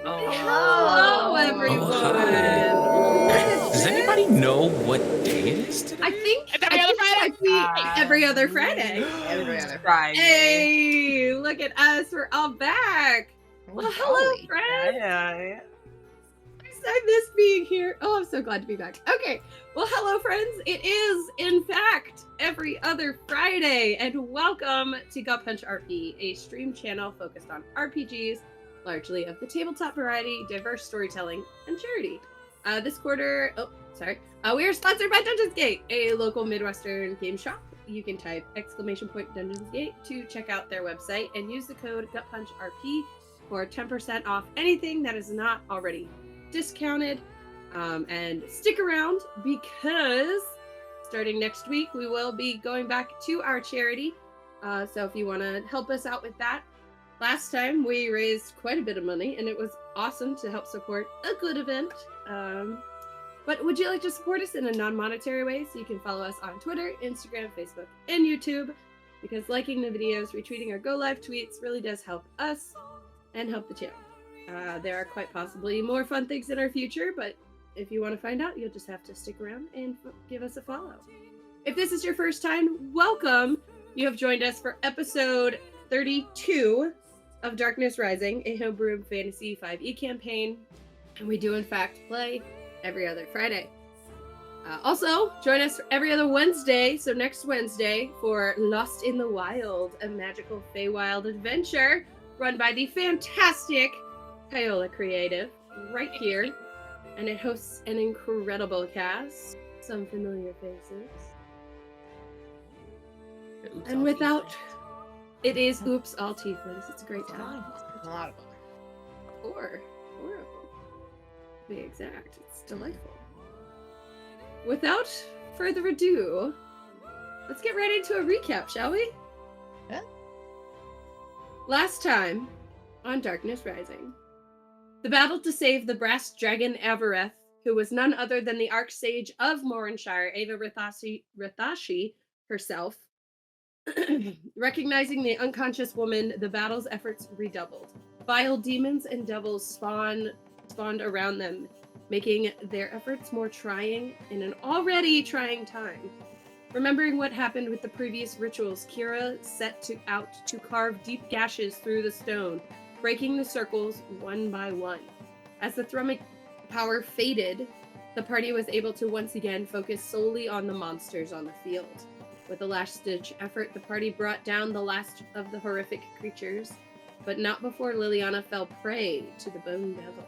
Hello, everyone. Oh, Look hi. at Does anybody this. know what day it is today? I think It's every other it Friday. might be every other Friday. Every other Friday. Hey, look at us. We're all back. Well, hello, friends. Yeah. I miss being here. Oh, I'm so glad to be back. Okay. Well, hello, friends. It is, in fact, every other Friday, and welcome to GutPunchRP, a stream channel focused on RPGs, largely of the tabletop variety, diverse storytelling, and charity. This quarter, we are sponsored by Dungeons Gate, a local Midwestern game shop. You can type !Dungeons Gate to check out their website and use the code GutPunchRP for 10% off anything that is not already discounted. And stick around because starting next week we will be going back to our charity. So if you want to help us out with that, last time we raised quite a bit of money and it was awesome to help support a good event. But would you like to support us in a non-monetary way? So you can follow us on Twitter, Instagram, Facebook, and YouTube, because liking the videos, retweeting our go live tweets really does help us and help the channel. There are quite possibly more fun things in our future, but if you want to find out, you'll just have to stick around and give us a follow. If this is your first time, welcome. You have joined us for episode 32 of Darkness Rising, a Homebrew Fantasy 5e campaign, and we do in fact play every other Friday. Also, join us every other Wednesday, so next Wednesday, for Lost in the Wild, a magical Feywild adventure run by the fantastic Paola Creative, right here, and it hosts an incredible cast, some familiar faces. And without, it is Oops All Tieflings. It's a great time. A lot of them. Four of them, to be exact. It's delightful. Without further ado, let's get right into a recap, shall we? Yeah. Last time on Darkness Rising, the battle to save the Brass Dragon Ava, who was none other than the Archsage of Morinshire, Ava Rithashi herself. Recognizing the unconscious woman, the battle's efforts redoubled. Vile demons and devils spawned around them, making their efforts more trying in an already trying time. Remembering what happened with the previous rituals, Kira set out to carve deep gashes through the stone, breaking the circles one by one. As the thrumming power faded, the party was able to once again focus solely on the monsters on the field. With a last-ditch effort, the party brought down the last of the horrific creatures, but not before Lilliana fell prey to the Bone Devil.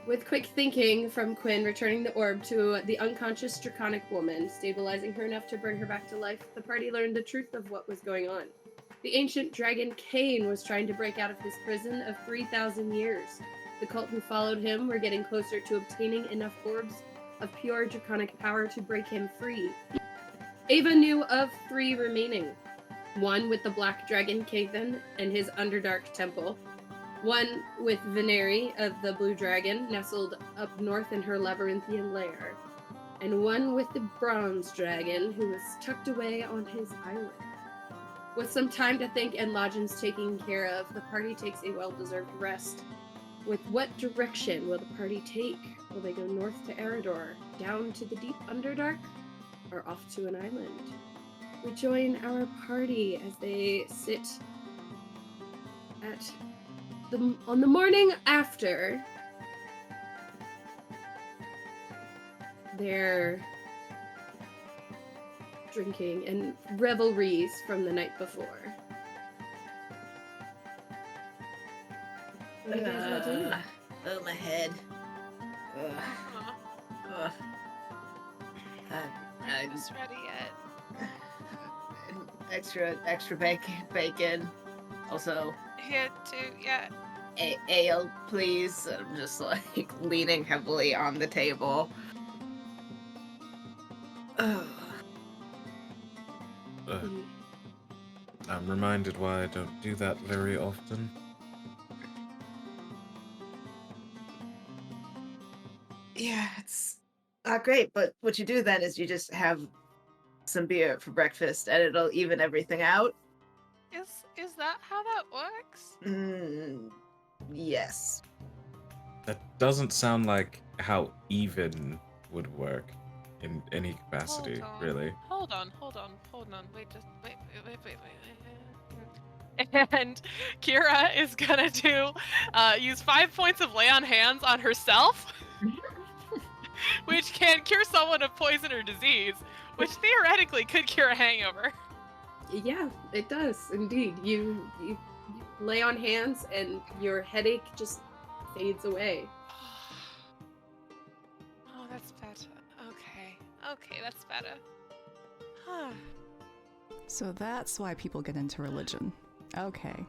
With quick thinking from Quinn returning the orb to the unconscious draconic woman, stabilizing her enough to bring her back to life, the party learned the truth of what was going on. The ancient dragon Cain was trying to break out of his prison of 3,000 years. The cult who followed him were getting closer to obtaining enough orbs of pure draconic power to break him free. Ava knew of 3 remaining. One with the Black Dragon Cathan and his Underdark Temple. One with Veneri of the Blue Dragon, nestled up north in her labyrinthian lair. And one with the Bronze Dragon, who was tucked away on his island. With some time to think and Lodgins taken care of, the party takes a well-deserved rest. With what direction will the party take? Will they go north to Eredor, down to the deep Underdark, or off to an island? We join our party as they sit on the morning after their drinking and revelries from the night before. What do you guys want to do? Oh, my head. I'm just ready yet. Extra bacon. Also, Here too, yeah. ale, please. I'm just like leaning heavily on the table. I'm reminded why I don't do that very often. Yeah, it's not great, but what you do then is you just have some beer for breakfast and it'll even everything out. Is that how that works? Yes. That doesn't sound like how even would work in any capacity, Hold on. really. Hold on. Wait, wait. And Kira is gonna use 5 points of lay on hands on herself, which can cure someone of poison or disease, which theoretically could cure a hangover. Yeah, it does indeed. You lay on hands and your headache just fades away. Oh, that's better. Okay, that's better. Huh. So that's why people get into religion. Okay.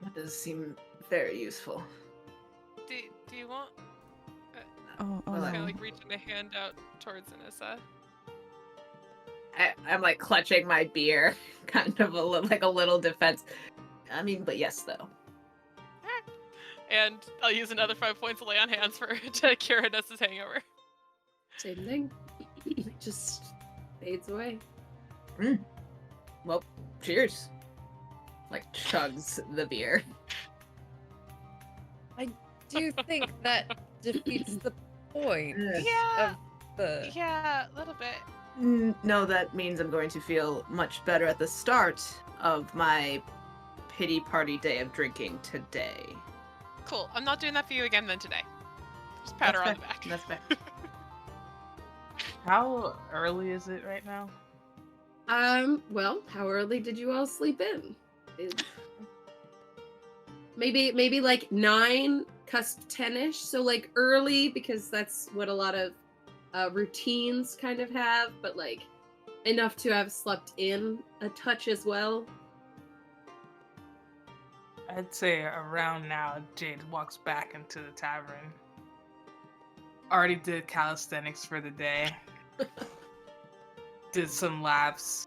That does seem very useful. Do you want? Oh Well, Kind no. of like reaching a hand out towards Annisa. I'm like clutching my beer, kind of like a little defense. I mean, but yes, though. And I'll use another 5 points of lay on hands to cure Anissa's hangover. Same thing. It just fades away. Well, cheers. Like chugs the beer. Do you think that defeats the point Yeah. of the... Yeah, a little bit. No, that means I'm going to feel much better at the start of my pity party day of drinking today. Cool. I'm not doing that for you again then today. Just pat her on the back. That's fair. How early is it right now? Well, how early did you all sleep in? Maybe like 9, cusp 10-ish. So like early because that's what a lot of routines kind of have, but like enough to have slept in a touch as well. I'd say around now, Jade walks back into the tavern. Already did calisthenics for the day. Did some laps.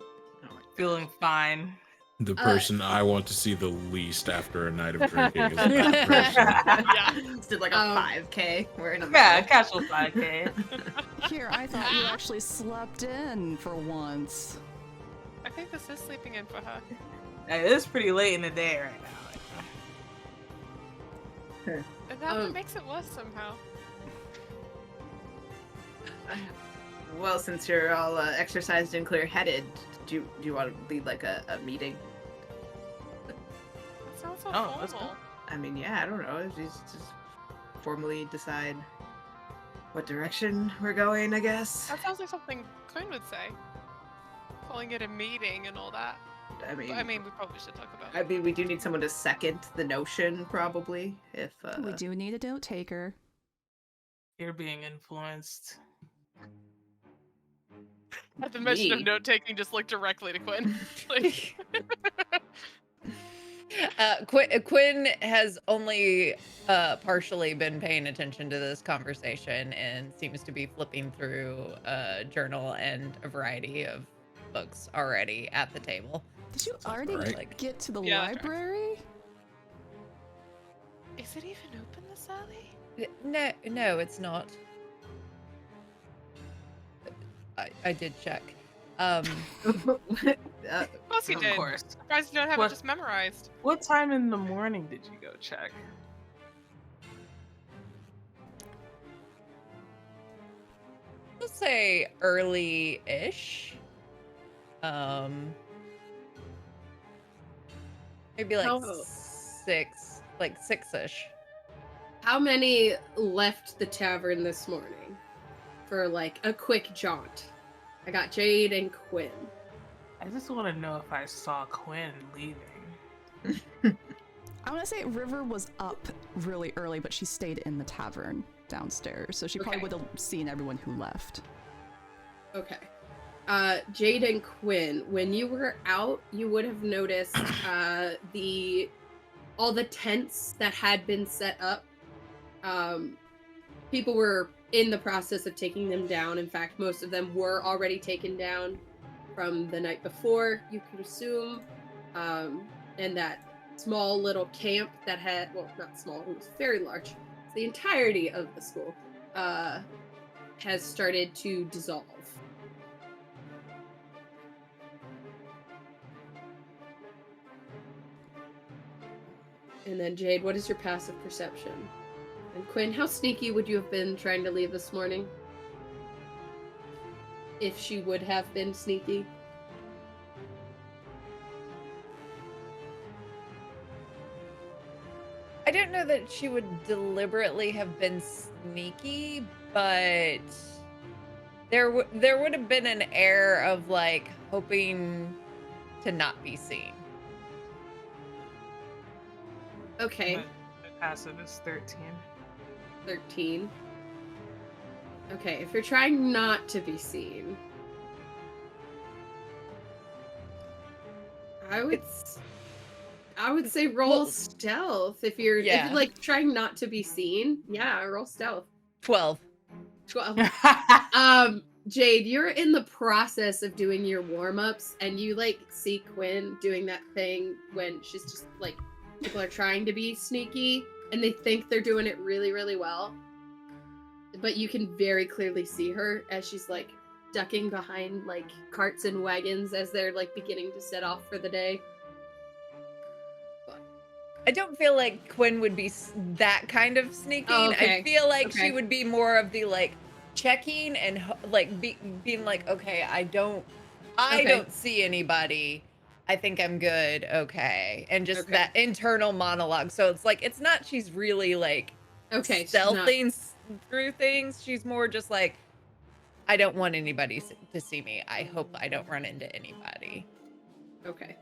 Feeling fine. The person I want to see the least after a night of drinking is that person. Yeah. Just did like a 5K. We're in a Yeah, casual 5K. Here, I thought you actually slept in for once. I think this is sleeping in for her. It is pretty late in the day right now. And that makes it worse somehow. Well, since you're all exercised and clear-headed, do you want to lead like a meeting? It sounds so Oh, let's formal. go. I mean, yeah, I don't know. Just formally decide what direction we're going, I guess. That sounds like something Quinn would say. Calling it a meeting and all that. I mean, We probably should talk about it. we do need someone to second the notion, probably. If We do need a note taker. You're being influenced. At the mention of Me? note taking, just look directly to Quinn. Like, Quinn has only partially been paying attention to this conversation and seems to be flipping through a journal and a variety of books already at the table. Did you already right. get to the Yeah, that tracks. library? is it even open this early? No, it's not. I did check. Of course you Of did. course. Surprised you don't have What- it just memorized. What time in the morning did you go check? Let's say early-ish. Maybe like How- 6, like 6-ish. How many left the tavern this morning for like a quick jaunt? I got Jade and Quinn. I just want to know if I saw Quinn leaving. I want to say River was up really early, but she stayed in the tavern downstairs, so she probably Okay. would have seen everyone who left. Okay. Jade and Quinn, when you were out, you would have noticed all the tents that had been set up. People were in the process of taking them down. In fact, most of them were already taken down from the night before, you could assume. And that small little camp that had, well, not small, it was very large. The entirety of the school has started to dissolve. And then Jade, what is your passive perception? And Quinn, how sneaky would you have been trying to leave this morning? If she would have been sneaky. I don't know that she would deliberately have been sneaky, but there would have been an air of like hoping to not be seen. Okay, My passive is 13. 13. Okay, if you're trying not to be seen, I would say roll Well, stealth if you're yeah. like trying not to be seen. Yeah, roll stealth. 12. 12. Jade, you're in the process of doing your warm-ups and you like see Quinn doing that thing when she's just like people are trying to be sneaky and they think they're doing it really, really well. But you can very clearly see her as she's like ducking behind like carts and wagons as they're like beginning to set off for the day. I don't feel like Quinn would be that kind of sneaking. Oh, okay. I feel like Okay. she would be more of the like checking and like being like, okay, I don't see anybody. I think I'm good. Okay. And just Okay. that internal monologue. So it's like, it's not, she's really like Okay, she's not- stealthing through things. She's more just like, I don't want anybody to see me. I hope I don't run into anybody. Okay.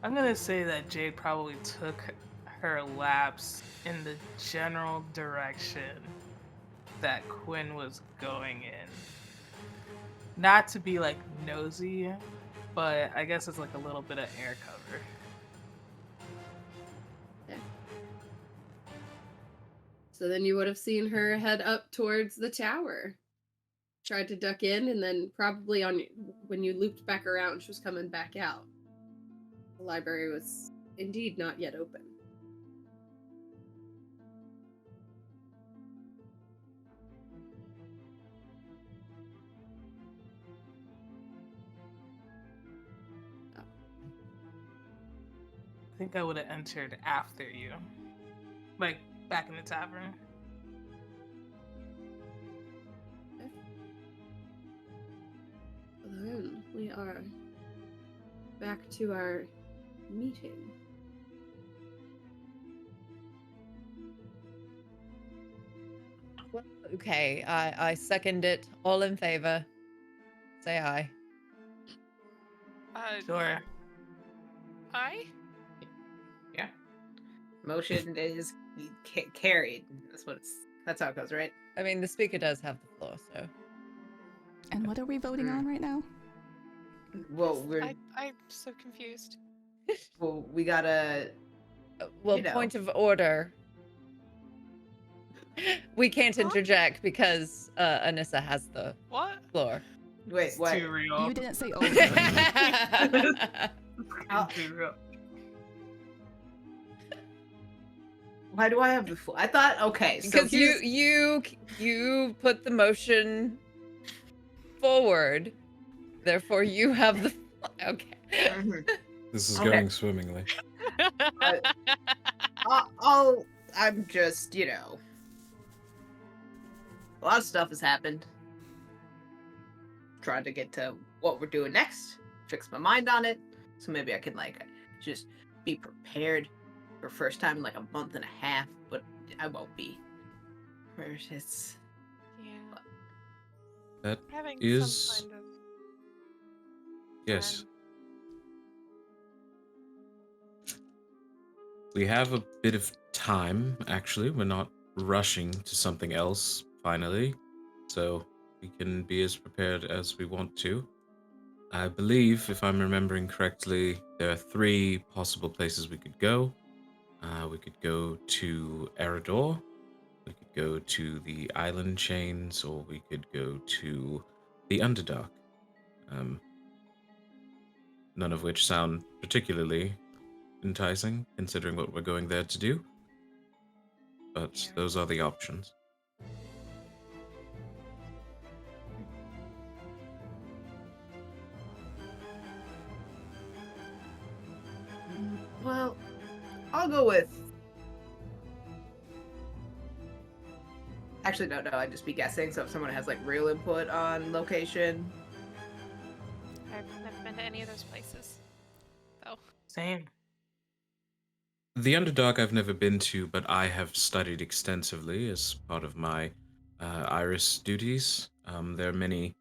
I'm gonna say that Jade probably took her lapse in the general direction that Quinn was going in. Not to be like nosy, but I guess it's like a little bit of air cover. So then you would have seen her head up towards the tower. Tried to duck in, and then probably when you looped back around, she was coming back out. The library was indeed not yet open. I think I would have entered after you. Like back in the tavern. Then we are back to our meeting. Well, okay, I second it. All in favor. Say aye. Sure. Hi. Motion is carried. That's how it goes, right? I mean, the speaker does have the floor, so. And what are we voting on right now? Well, I'm so confused. we gotta. Well, You know. point of order. We can't interject because Annisa has the What? floor. Wait, It's what? too real. You didn't say over. How- Too real. Why do I have the floor? I thought okay, so Because you put the motion forward, therefore you have the. Okay. Mhm. This is Okay. going swimmingly. I'm just, a lot of stuff has happened. Trying to get to what we're doing next, fix my mind on it, so maybe I can just be prepared for first time in like a month and a half, but I won't be. It's Yeah. That Having is some kind of yes. plan. We have a bit of time, actually. We're not rushing to something else, finally. So we can be as prepared as we want to. I believe, if I'm remembering correctly, there are 3 possible places we could go. We could go to Eridor, we could go to the Island Chains, or we could go to the Underdark. None of which sound particularly enticing, considering what we're going there to do. But those are the options. I'll go with. Actually, no, I'd just be guessing. So if someone has like real input on location, I've never been to any of those places. Though. Same. The Underdark I've never been to, but I have studied extensively as part of my Iris duties. There are many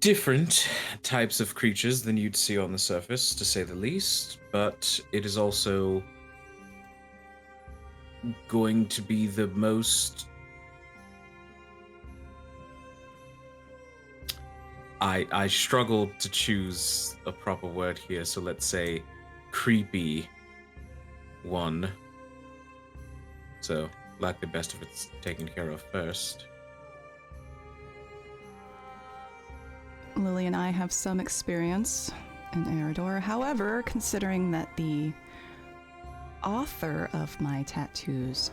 different types of creatures than you'd see on the surface, to say the least, but it is also going to be the most... I struggle to choose a proper word here, so let's say creepy one. So, like the best of it's taken care of first. Lily and I have some experience in Eridor. However, considering that the author of my tattoos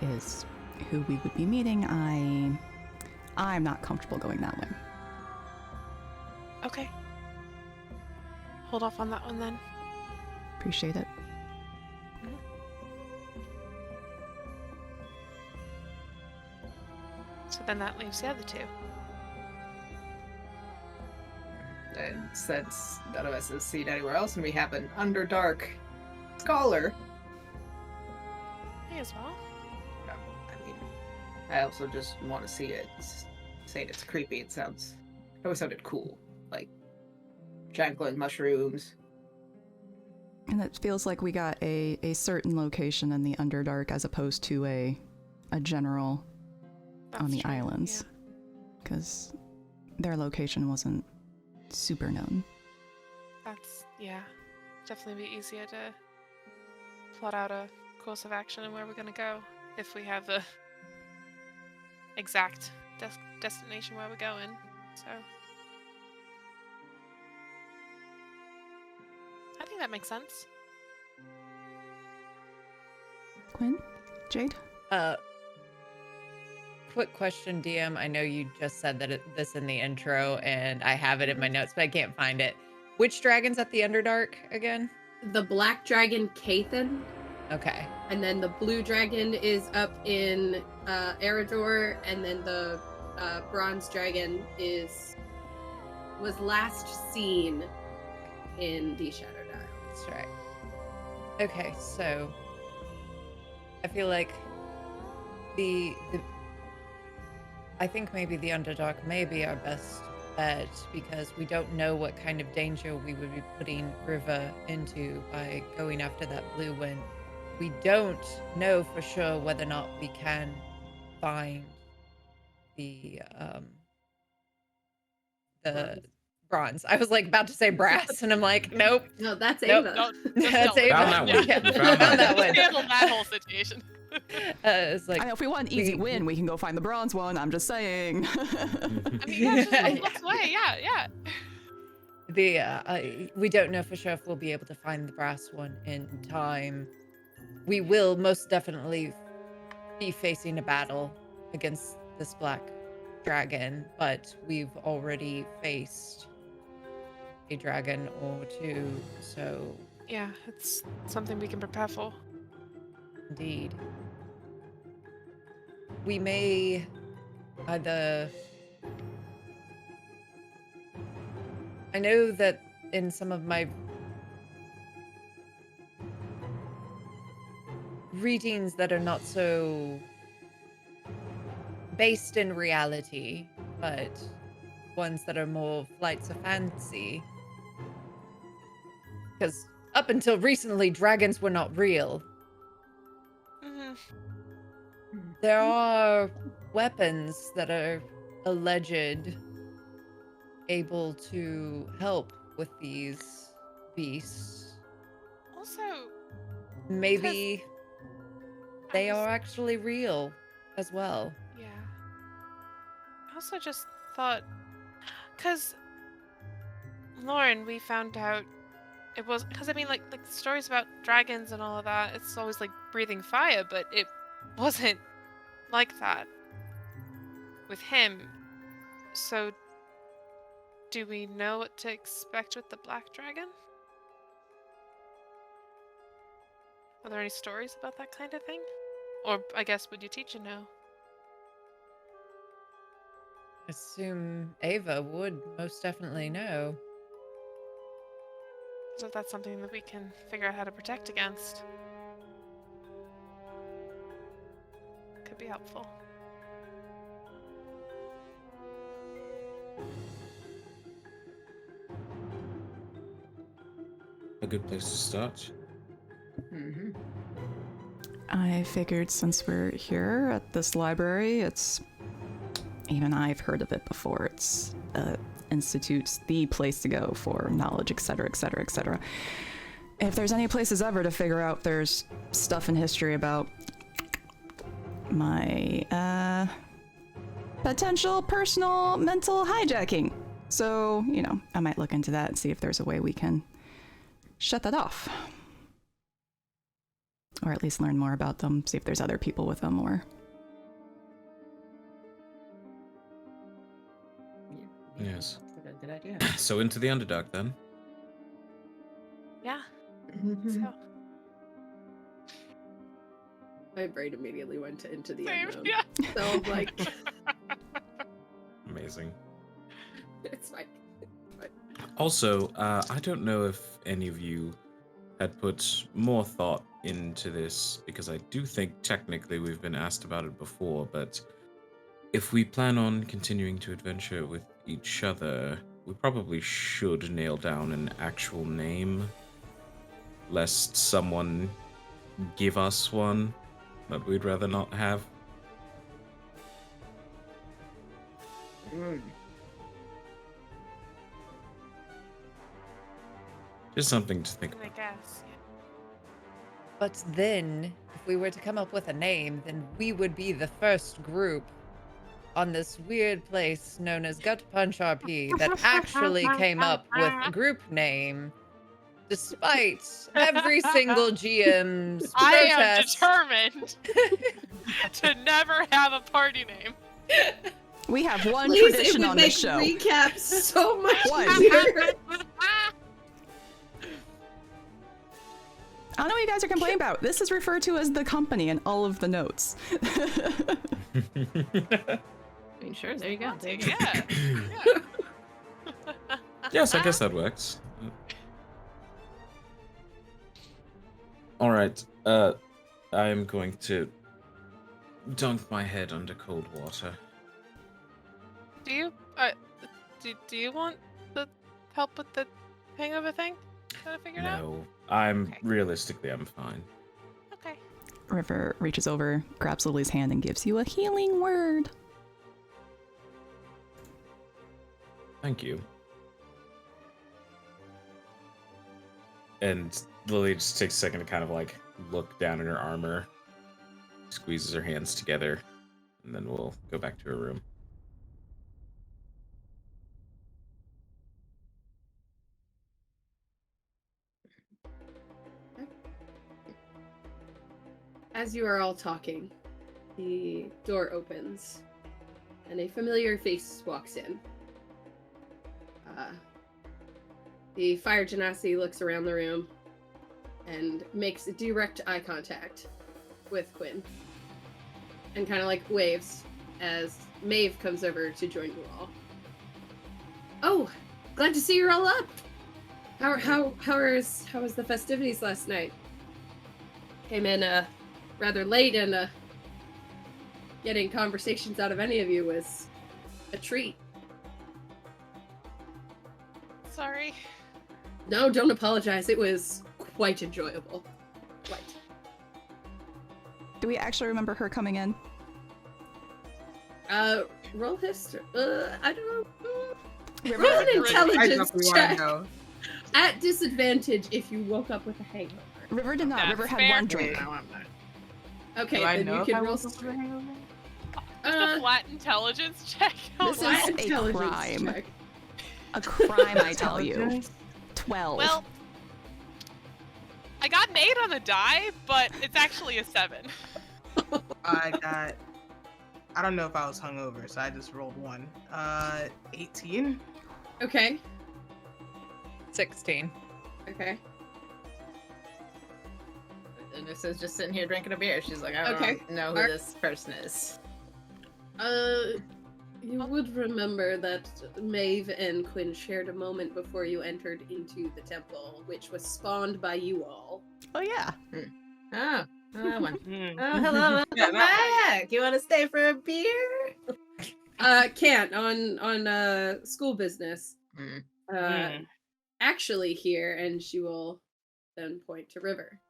is who we would be meeting, I'm not comfortable going that way. Okay. Hold off on that one then. Appreciate it. So then that leaves the other two. and since none of us has seen anywhere else, and we have an Underdark scholar. May as well. I mean, I also just want to see it. Saying it's creepy, it always sounded cool. Like, giant glowing mushrooms. And it feels like we got a certain location in the Underdark as opposed to a general on the islands. Because their location wasn't super known. That's, yeah. Definitely be easier to plot out a course of action and where we're going to go if we have the exact destination where we're going. So I think that makes sense. Quinn? Jade? Quick question, DM. I know you just said that this in the intro, and I have it in my notes, but I can't find it. Which dragon's at the Underdark again? The black dragon, Kathan. Okay. And then the blue dragon is up in Eridor, and then the bronze dragon was last seen in the Shattered Isles. That's right. Okay, so I feel like I think maybe the Underdark may be our best bet because we don't know what kind of danger we would be putting River into by going after that blue one. We don't know for sure whether or not we can find the bronze. I was like about to say brass, and I'm like, nope. No, that's Nope. Ava. No, That's Ava. Found that one. Yeah. Found that one. Handle that whole situation. It's like, I know if we want an easy win, we can go find the bronze one. I'm just saying. I mean, yeah, just one looks away. Yeah. we don't know for sure if we'll be able to find the brass one in time. We will most definitely be facing a battle against this black dragon, but we've already faced a dragon or two, so Yeah, it's something we can prepare for. indeed. We may either... I know that in some of my readings that are not so based in reality, but ones that are more flights of fantasy. Because up until recently, dragons were not real. Mm-hmm. There are weapons that are alleged able to help with these beasts. Also, Maybe they are actually real as well. Yeah. I also just thought, because Lauren, we found out it was because I mean, like stories about dragons and all of that. It's always like breathing fire, but it wasn't like that with him. So, do we know what to expect with the black dragon? Are there any stories about that kind of thing? Or I guess would you teach a no? Assume Ava would most definitely know. So that's something that we can figure out how to protect against. Could be helpful. A good place to start. Mm-hmm. I figured since we're here at this library, it's... Even I've heard of it before. It's institute's the place to go for knowledge, etc., etc., etc. If there's any places ever to figure out there's stuff in history about my potential personal mental hijacking. So, you know, I might look into that and see if there's a way we can shut that off. Or at least learn more about them, see if there's other people with them, or... Yes. That's a good idea. So into the Underdark then. Yeah. Mm-hmm. So My brain immediately went to Into the same, Unknown. yeah. So I'm like, Amazing. it's fine. Also, I don't know if any of you had put more thought into this, because I do think technically we've been asked about it before, but if we plan on continuing to adventure with each other, we probably should nail down an actual name, lest someone give us one that we'd rather not have. Mm. Just something to think I about. guess. Yeah. But then, if we were to come up with a name, then we would be the first group on this weird place known as GutPunchRP that actually came up with a group name, despite every single GM's I am protest. determined to never have a party name. We have one Please, it tradition would on make this show. recaps so much What? easier. I don't know what you guys are complaining about. This is referred to as the company in all of the notes. I mean, sure, there you go. There you go. Yeah. Yes, I guess that works. All right. I am going to dunk my head under cold water. Do you do you want the help with the hangover thing? Gotta figure it out. No, Okay. realistically, I'm fine. Okay. River reaches over, grabs Lily's hand, and gives you a healing word. Thank you. And Lily just takes a second to kind of like look down in her armor, squeezes her hands together, and then we'll go back to her room. As you are all talking, the door opens, and a familiar face walks in. The fire genasi looks around the room and makes direct eye contact with Quinn, and kind of like waves as Maeve comes over to join you all. Oh, glad to see you're all up. How was the festivities last night? Came in rather late, and getting conversations out of any of you was a treat. Sorry. No, don't apologize. It was quite enjoyable. Quite. Do we actually remember her coming in? Roll history. I don't know. River, Roll an I intelligence definitely want to check. know. At disadvantage if you woke up with a hangover. River did not. That's River had fair. one drink. Okay, Do I then know you if I can roll. woke up with a hangover? Just a flat intelligence check. This Flat is intelligence crime. check. A crime, I tell you. Intelligence? 12. Well, I got an 8 on the die, but it's actually a 7. I don't know if I was hungover, so I just rolled 1. 18? Okay. 16. Okay. Annissa's just sitting here drinking a beer. She's like, I don't know who this person is. You would remember that Maeve and Quinn shared a moment before you entered into the temple, which was spawned by you all. Oh yeah. Oh, that one. Mm. Oh, hello, welcome back. You want to stay for a beer? Can't on school business. Actually here, and she will then point to River.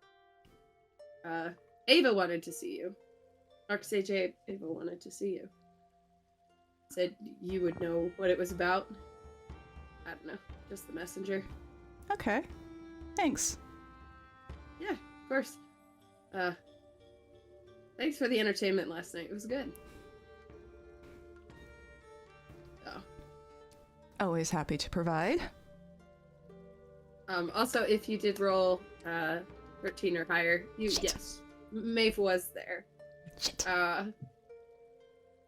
Ava wanted to see you. Arc Jade, Ava wanted to see you. Said you would know what it was about. I don't know, just the messenger. Okay. Thanks. Yeah, of course. Thanks for the entertainment last night. It was good. Oh. Always happy to provide. Also, if you did roll 13 or higher, yes, Maeve was there. Shit.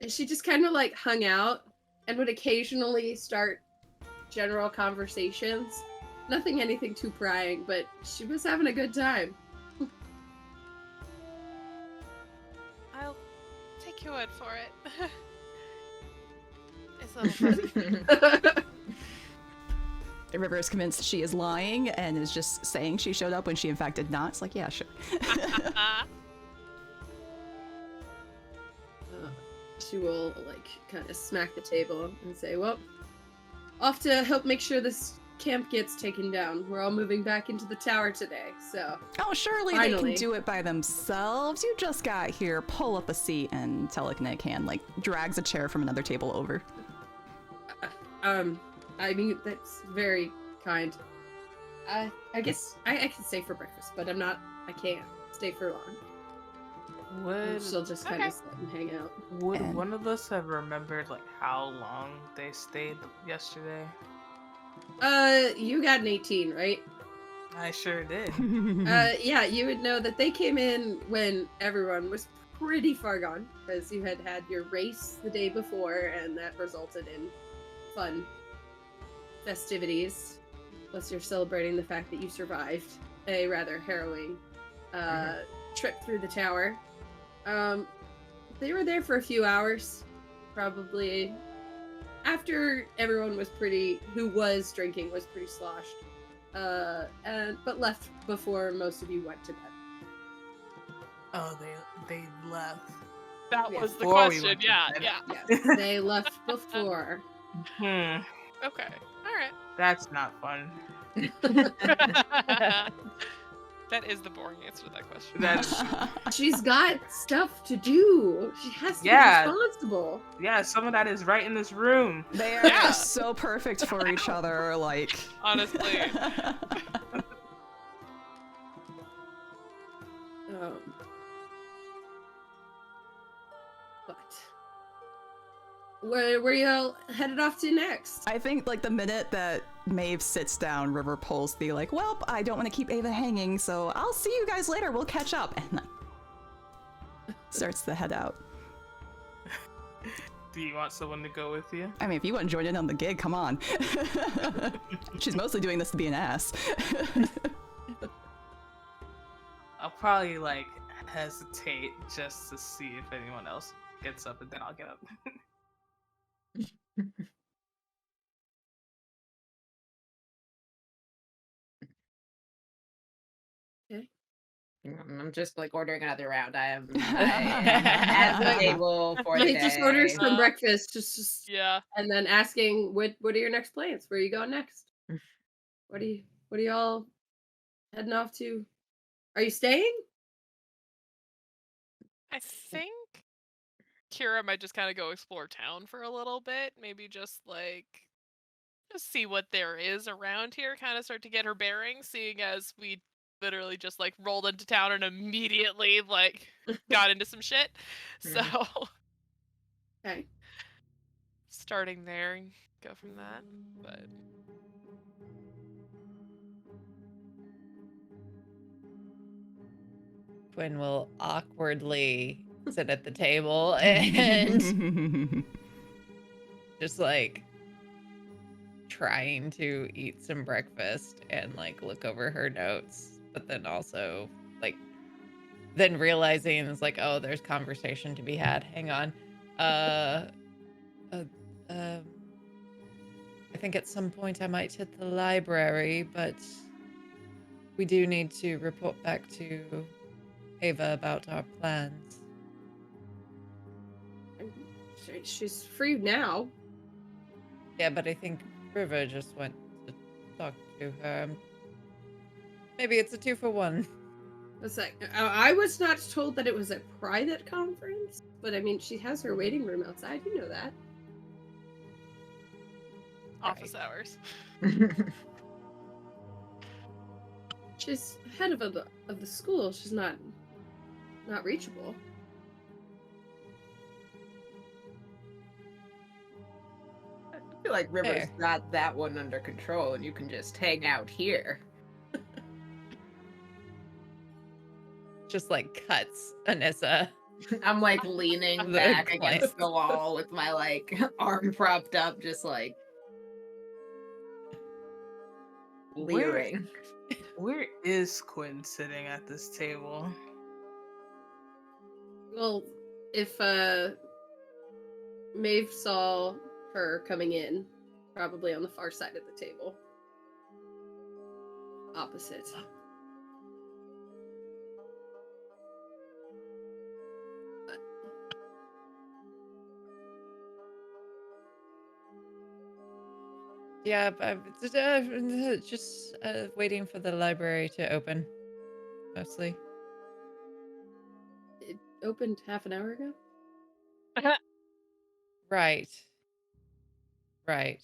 She just kind of like hung out and would occasionally start general conversations. Anything too prying, but she was having a good time. I'll take your word for it. It's a little funny. River is convinced she is lying and is just saying she showed up when she in fact did not. It's like, yeah, sure. She will like kind of smack the table and say, well, off to help make sure this camp gets taken down. We're all moving back into the tower today, so... Oh, surely Finally. they can do it by themselves. You just got here. Pull up a seat, and Telekinetic hand, like, drags a chair from another table over. I mean, that's very kind. I guess I can stay for breakfast, but I can't stay for long. She'll just kind of sit and hang out. Would one of us have remembered like how long they stayed yesterday? You got an 18, right? I sure did. Yeah, you would know that they came in when everyone was pretty far gone, because you had your race the day before, and that resulted in fun festivities. Plus, you're celebrating the fact that you survived a rather harrowing trip through the tower. They were there for a few hours, probably after everyone who was drinking was pretty sloshed, but left before most of you went to bed. Oh, they left. That was the Before we question. went to Yeah, bed. yeah. Yes, they left before. Hmm. Okay. All right. That's not fun. That is the boring answer to that question. That's She's got stuff to do. She has to be responsible. yeah. Some of that is right in this room. They are Yeah. so perfect for each other, like... Honestly. But where y'all headed off to next? I think, like, the minute that Maeve sits down, River pulls the, like, well, I don't want to keep Ava hanging, so I'll see you guys later. We'll catch up. And starts to head out. Do you want someone to go with you? I mean, if you want to join in on the gig, come on. She's mostly doing this to be an ass. I'll probably, like, hesitate just to see if anyone else gets up, and then I'll get up. Okay. I'm just like ordering another round. I am at the table for He today. just orders some breakfast, just Yeah. and then asking what are your next plans? Where are you going next? What are y'all heading off to? Are you staying? I think Kira might just kind of go explore town for a little bit. Maybe just see what there is around here. Kind of start to get her bearings, seeing as we literally just like rolled into town and immediately like got into some shit. So Okay. starting there and go from that. But Quinn will awkwardly sit at the table and just like trying to eat some breakfast and like look over her notes, but then also like then realizing it's like, oh, there's conversation to be had. Hang on. I think at some point I might hit the library, but we do need to report back to Ava about our plans. She's free now. Yeah, but I think River just went to talk to her. Maybe it's a 2-for-1. It's like I was not told that it was a private conference, but I mean, she has her waiting room outside. You know that. Office hours. She's head of the school. She's not reachable. I feel like River's Fair. got that one under control, and you can just hang out here. Just like cuts Annisa. I'm like leaning The back client. against the wall with my like arm propped up, just like leering. Where is Quinn sitting at this table? Well, if Maeve saw her coming in, probably on the far side of the table, opposite. Yeah, but just waiting for the library to open, mostly. It opened half an hour ago. Right. Right.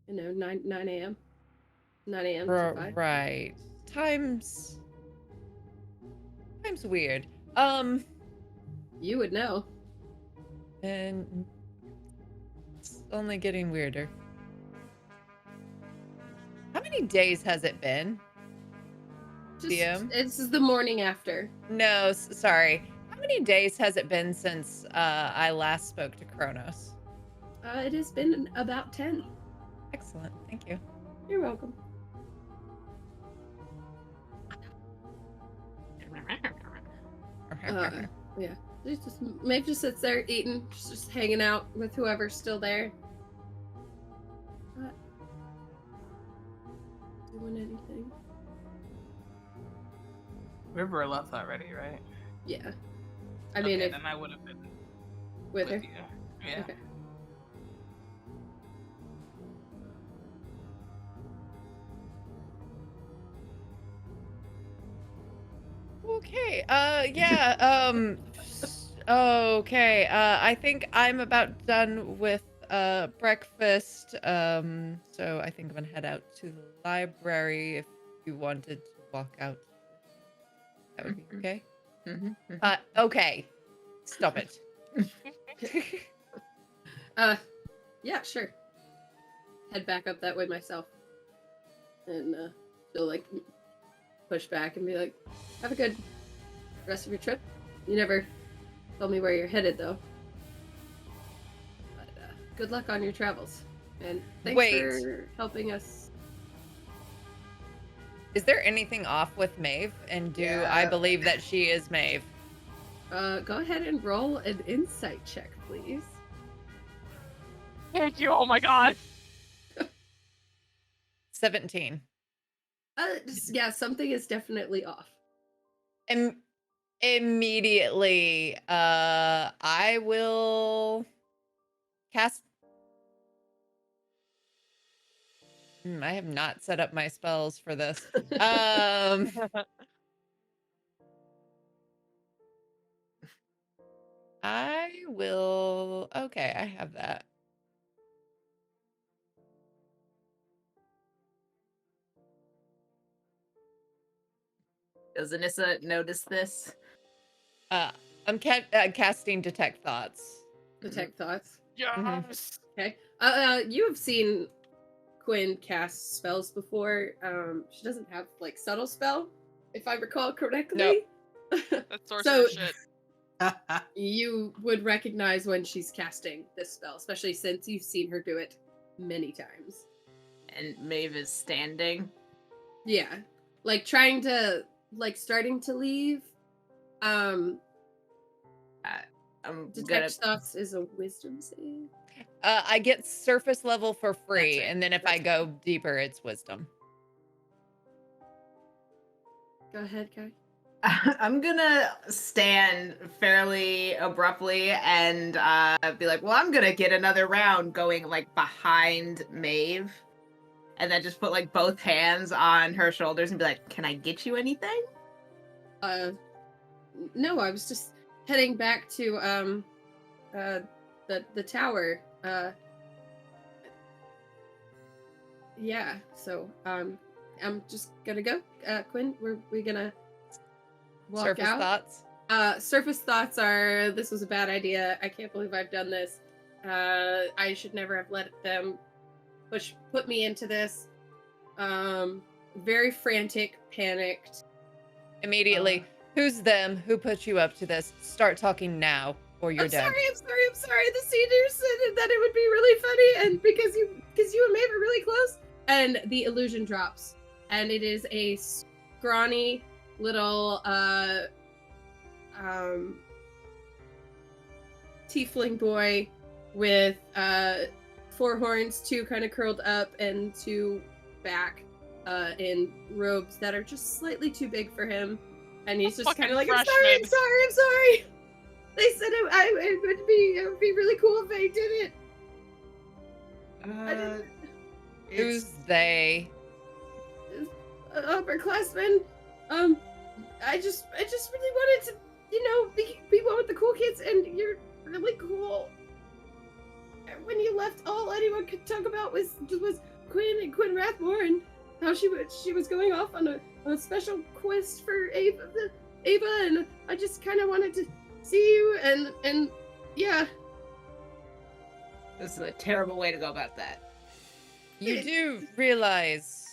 You know, 9 a.m. 9 a.m. to 5. Right. Time's weird. You would know. And it's only getting weirder. How many days has it been? DM? This is the morning after. No, sorry. How many days has it been since I last spoke to Kronos? It has been about 10. Excellent. Thank you. You're welcome. Yeah. Maeve just sits there eating, just hanging out with whoever's still there. Not doing anything. River left already, right? Yeah. I mean, okay, if then I would have been with her. you. Yeah. Okay. Okay. Yeah. Okay. I think I'm about done with breakfast. So I think I'm gonna head out to the library. If you wanted to walk out, that would be okay. Okay. Stop it. Yeah, sure. Head back up that way myself. And she'll like push back and be like, have a good rest of your trip. You never told me where you're headed though. But good luck on your travels. And thanks for helping us. Is there anything off with Maeve? And do Yeah. I believe that she is Maeve? Go ahead and roll an insight check, please. Thank you. Oh my god. 17. Yeah, something is definitely off. Immediately, I will cast. I have not set up my spells for this. I will. Okay, I have that. Does Annisa notice this? I'm casting Detect Thoughts. Detect thoughts. Yes. Okay. You have seen Quinn cast spells before. She doesn't have like subtle spell, if I recall correctly. That's sorcerer shit. You would recognize when she's casting this spell, especially since you've seen her do it many times. And Maeve is standing. Yeah. Like trying to like starting to leave. I'm Detect gonna. thoughts is a wisdom save. I get surface level for free, right, and then if I go deeper, it's wisdom. Go ahead, Kai. I'm gonna stand fairly abruptly and be like, well, I'm gonna get another round going like behind Maeve. And then just put like both hands on her shoulders and be like, can I get you anything? No, I was just heading back to the tower. Yeah, so I'm just gonna go. Quinn, we gonna walk Surface out. thoughts. Surface thoughts are, this was a bad idea. I can't believe I've done this. I should never have let them put me into this. Very frantic, panicked. Immediately. Who's them? Who put you up to this? Start talking now, or you're dead. I'm sorry. The senior said that it would be really funny, and because you and Maeve are really close. And the illusion drops, and it is a scrawny little tiefling boy with 4 horns, 2 kind of curled up and 2 back, in robes that are just slightly too big for him, and he's just kind of like, I'm sorry. They said it would be really cool if I did it. Who's they? Upperclassmen. I just really wanted to, be one with the cool kids, and you're really cool. When you left, all anyone could talk about was Quinn and Quinn Rathmore, and how she was going off on a special quest for Ava, and I just kind of wanted to see you, and yeah. This is a terrible way to go about that. You do realize.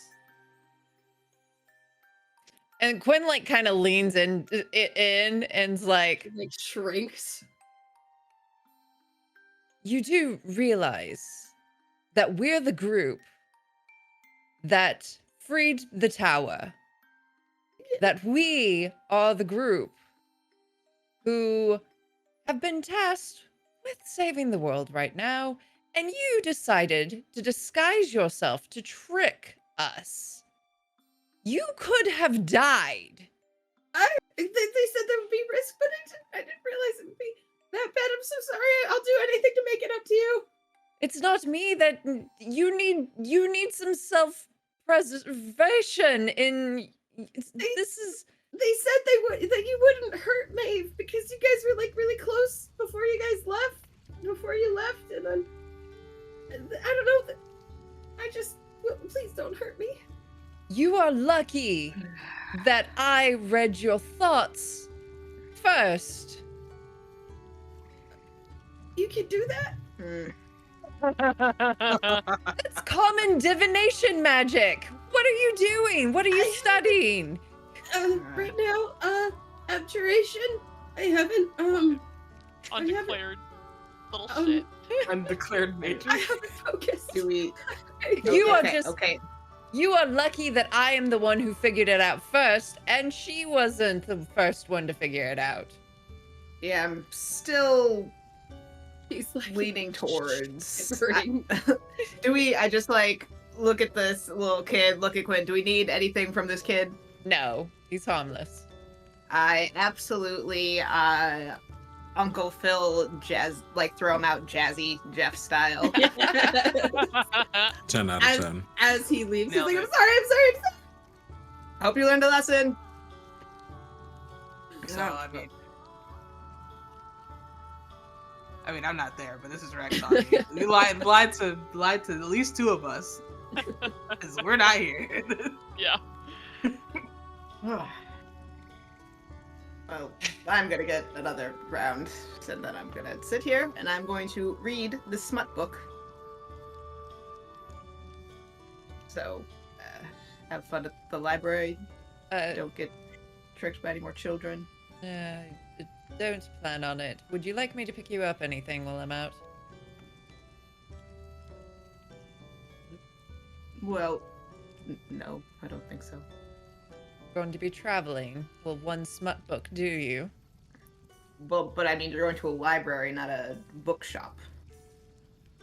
And Quinn like kind of leans in and's like shrinks. You do realize that we're the group that freed the tower. That we are the group who have been tasked with saving the world right now, and you decided to disguise yourself to trick us. You could have died. They said there would be risk, but I didn't realize it would be that bad. I'm so sorry. I'll do anything to make it up to you. It's not me that you need some self-preservation in this is. They said that you wouldn't hurt Maeve because you guys were like really close before you left, and then I don't know. Please don't hurt me. You are lucky that I read your thoughts first. You can do that? It's common divination magic. What are you doing? What are you studying? Right now, abjuration. I haven't, Undeclared little shit. Undeclared major. I haven't focused. You are lucky that I am the one who figured it out first, and she wasn't the first one to figure it out. Yeah, I'm still He's like leaning towards. shivering. I just like look at this little kid, look at Quinn. Do we need anything from this kid? No, he's harmless. I absolutely Uncle Phil throw him out jazzy Jeff style. 10 out of 10. As he leaves, he's Nailed like, it. I'm sorry. Hope you learned a lesson. So I mean, I'm not there, but this is Rex talking. We lied to at least 2 of us, because we're not here. Yeah. Well, I'm gonna get another round, and then I'm gonna sit here and I'm going to read the smut book. So, have fun at the library. Don't get tricked by any more children. Don't plan on it. Would you like me to pick you up anything while I'm out? Well, no, I don't think so. going to be traveling. Will one smut book do you? Well, but I mean, you're going to a library, not a bookshop.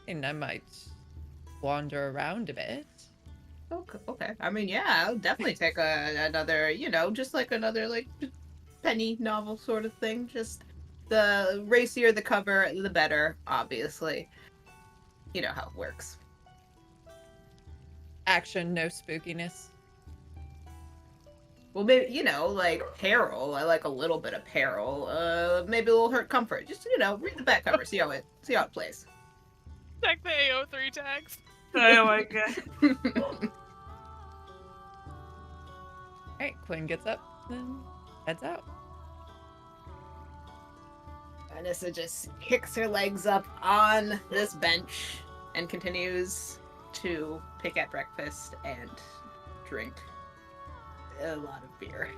And I might wander around a bit. Okay. I mean, yeah, I'll definitely take another, just like another like penny novel sort of thing. Just the racier the cover, the better. Obviously, you know how it works. Action, no spookiness. Well, maybe like peril. I like a little bit of peril. Maybe a little hurt comfort. Just read the back cover, see how it plays. Check the AO3 tags. Oh my god. Alright, Quinn gets up and heads out. Annisa just kicks her legs up on this bench and continues to pick at breakfast and drink a lot of beer.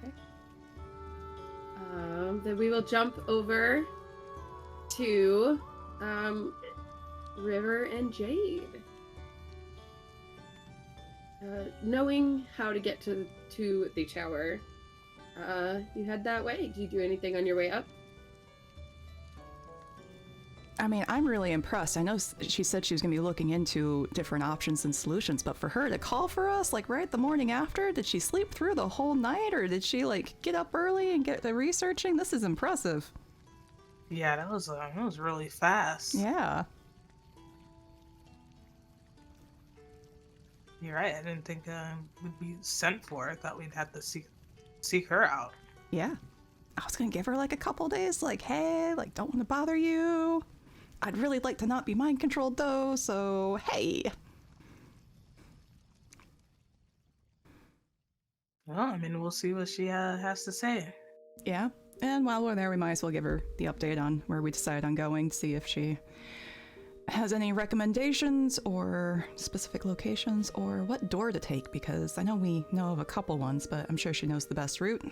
Okay. Then we will jump over to River and Jade. Knowing how to get to the tower, you head that way. Do you do anything on your way up? I mean, I'm really impressed. I know she said she was going to be looking into different options and solutions, but for her to call for us, like, right the morning after, did she sleep through the whole night, or did she, like, get up early and get the researching? This is impressive. Yeah, that was really fast. Yeah. You're right. I didn't think we'd be sent for. I thought we'd have to seek her out. Yeah. I was going to give her, like, a couple days, like, hey, like, don't want to bother you. I'd really like to not be mind controlled, though, so hey. Well, I mean, we'll see what she has to say. Yeah. And while we're there, we might as well give her the update on where we decide on going, see if she has any recommendations or specific locations or what door to take, because I know we know of a couple ones, but I'm sure she knows the best route.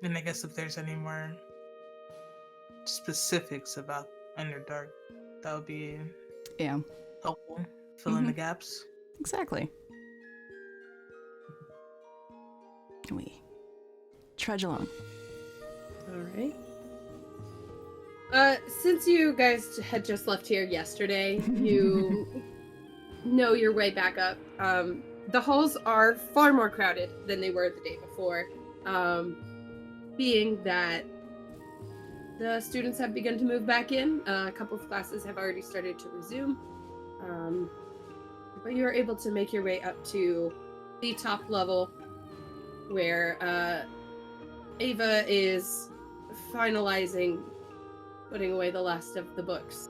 And I guess if there's any more specifics about Underdark, that would be helpful. Fill in the gaps. Exactly. We trudge along. All right. Since you guys had just left here yesterday, you know your way back up. The halls are far more crowded than they were the day before, being that the students have begun to move back in. A couple of classes have already started to resume, but you're able to make your way up to the top level where Ava is finalizing putting away the last of the books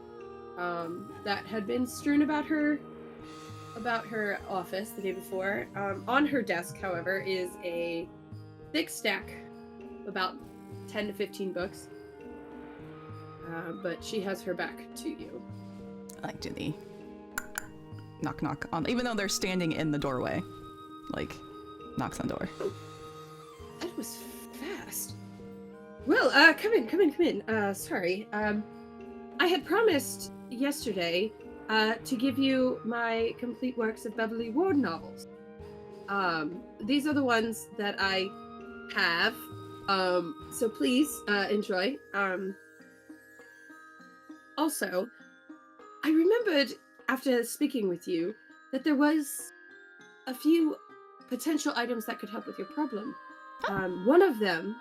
that had been strewn about her office the day before. On her desk, however, is a big stack, about 10 to 15 books. But she has her back to you. I like do the knock knock on, even though they're standing in the doorway, like knocks on door. Oh, that was fast. Well, come in. Sorry. I had promised yesterday to give you my complete works of Beverly Ward novels. These are the ones that I have. So please enjoy. Also, I remembered after speaking with you that there was a few potential items that could help with your problem. One of them,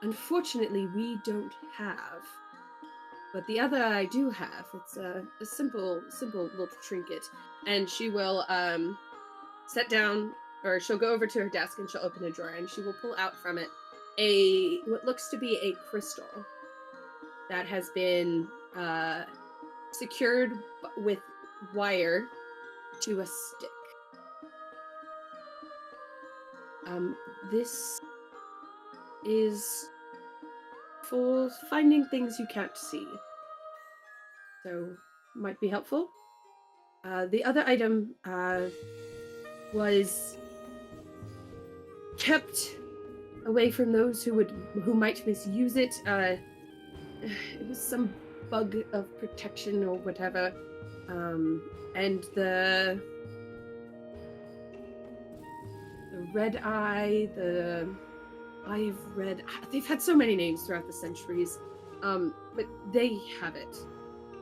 unfortunately, we don't have. But the other I do have. It's a simple little trinket. And she will sit down, or she'll go over to her desk and she'll open a drawer and she will pull out from it what looks to be a crystal that has been secured with wire to a stick. This is for finding things you can't see, so might be helpful. The other item was kept away from those who might misuse it. it was some bug of protection or whatever. And the red eye, the eye of red. They've had so many names throughout the centuries. But they have it.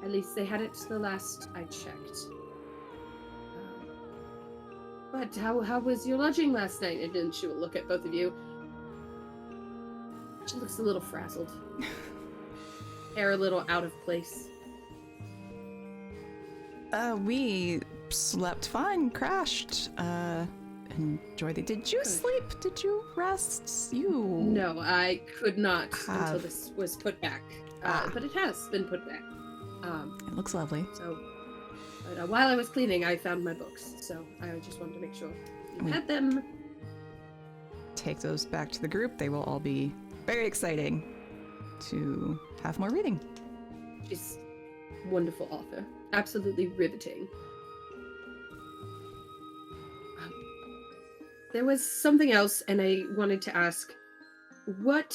At least they had it the last I checked. But how was your lodging last night? And then she will look at both of you. She looks a little frazzled. Hair a little out of place. We slept fine, crashed. Enjoyed it. Did you sleep? Did you rest? No, I could not until this was put back. But it has been put back. It looks lovely. So, but, while I was cleaning, I found my books. So I just wanted to make sure you had them. Take those back to the group. They will all be very exciting to have more reading. She's a wonderful author. Absolutely riveting. There was something else, and I wanted to ask, what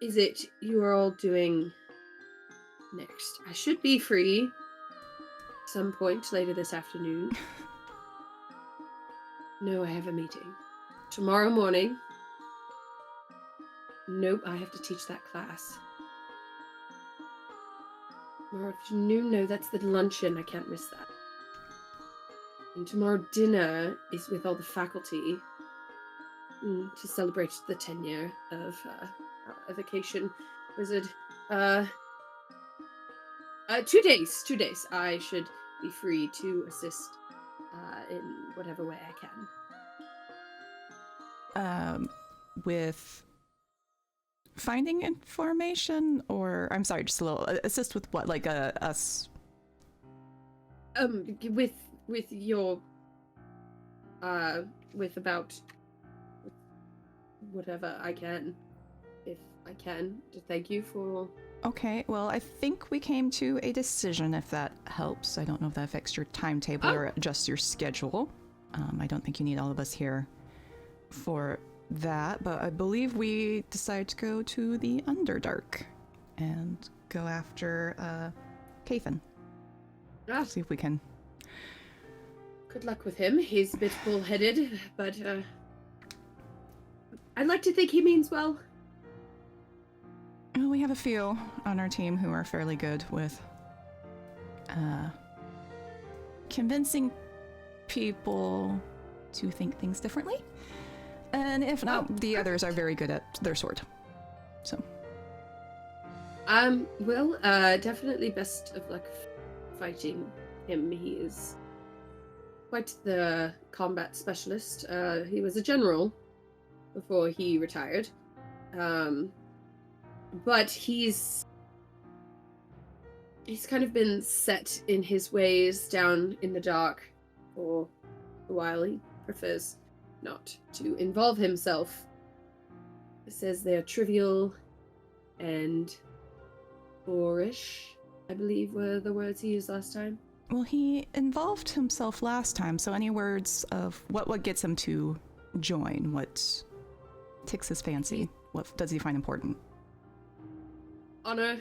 is it you are all doing next? I should be free some point later this afternoon. No, I have a meeting. Tomorrow morning. Nope, I have to teach that class. Tomorrow afternoon, no, that's the luncheon. I can't miss that. And tomorrow dinner is with all the faculty to celebrate the tenure of a vacation wizard. 2 days. 2 days. I should be free to assist in whatever way I can. With finding information, or I'm sorry, just a little assist with what, like us. With your with about whatever I can, if I can. Thank you for. Okay, well, I think we came to a decision, if that helps. I don't know if that affects your timetable or adjusts your schedule. I don't think you need all of us here for that, but I believe we decided to go to the Underdark and go after Kathan. See if we can. Good luck with him. He's a bit bull-headed, but I'd like to think he means well. Well, we have a few on our team who are fairly good with convincing people to think things differently. And if not, the others are very good at their sword. So. Well, definitely best of luck fighting him. He is quite the combat specialist. He was a general before he retired. But he's kind of been set in his ways down in the dark for a while. He prefers not to involve himself. He says they're trivial and boorish, I believe were the words he used last time. Well, he involved himself last time, so any words of what gets him to join? What ticks his fancy? What does he find important? Honor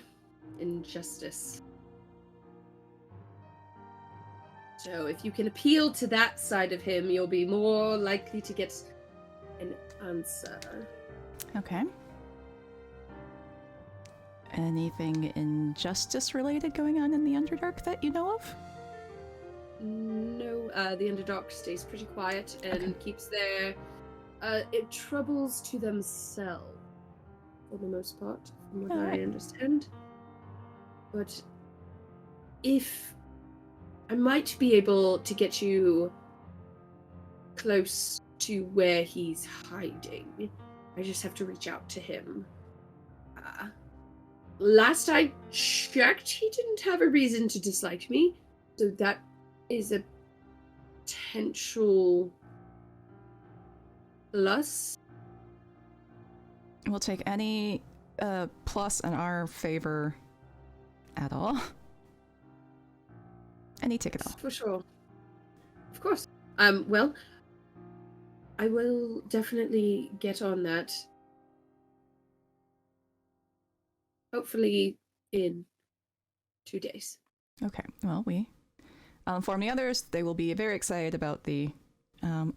and justice. So if you can appeal to that side of him, you'll be more likely to get an answer. Okay. Anything injustice related going on in the Underdark that you know of? No, the Underdark stays pretty quiet and keeps their troubles to themselves for the most part, from what I understand. But if I might be able to get you close to where he's hiding, I just have to reach out to him. Last I checked, he didn't have a reason to dislike me, so that is a potential plus. We'll take any plus in our favor at all. Any ticket off. For sure. Of course. Well, I will definitely get on that. hopefully in 2 days. Okay, well, I'll inform the others. They will be very excited about the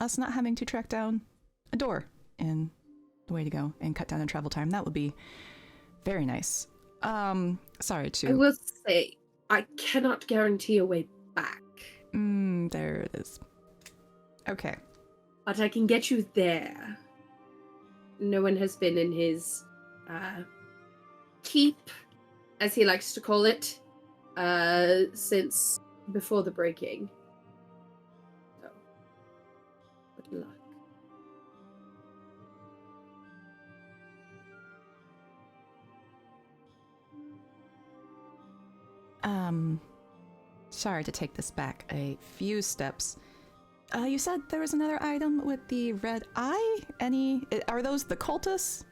us not having to track down a door in the way to go and cut down on travel time. That would be very nice. Sorry to... I will say, I cannot guarantee a way back. there it is. Okay. But I can get you there. No one has been in his keep, as he likes to call it, since before the breaking. So, good luck. Sorry to take this back a few steps. You said there was another item with the red eye? Are those the cultists?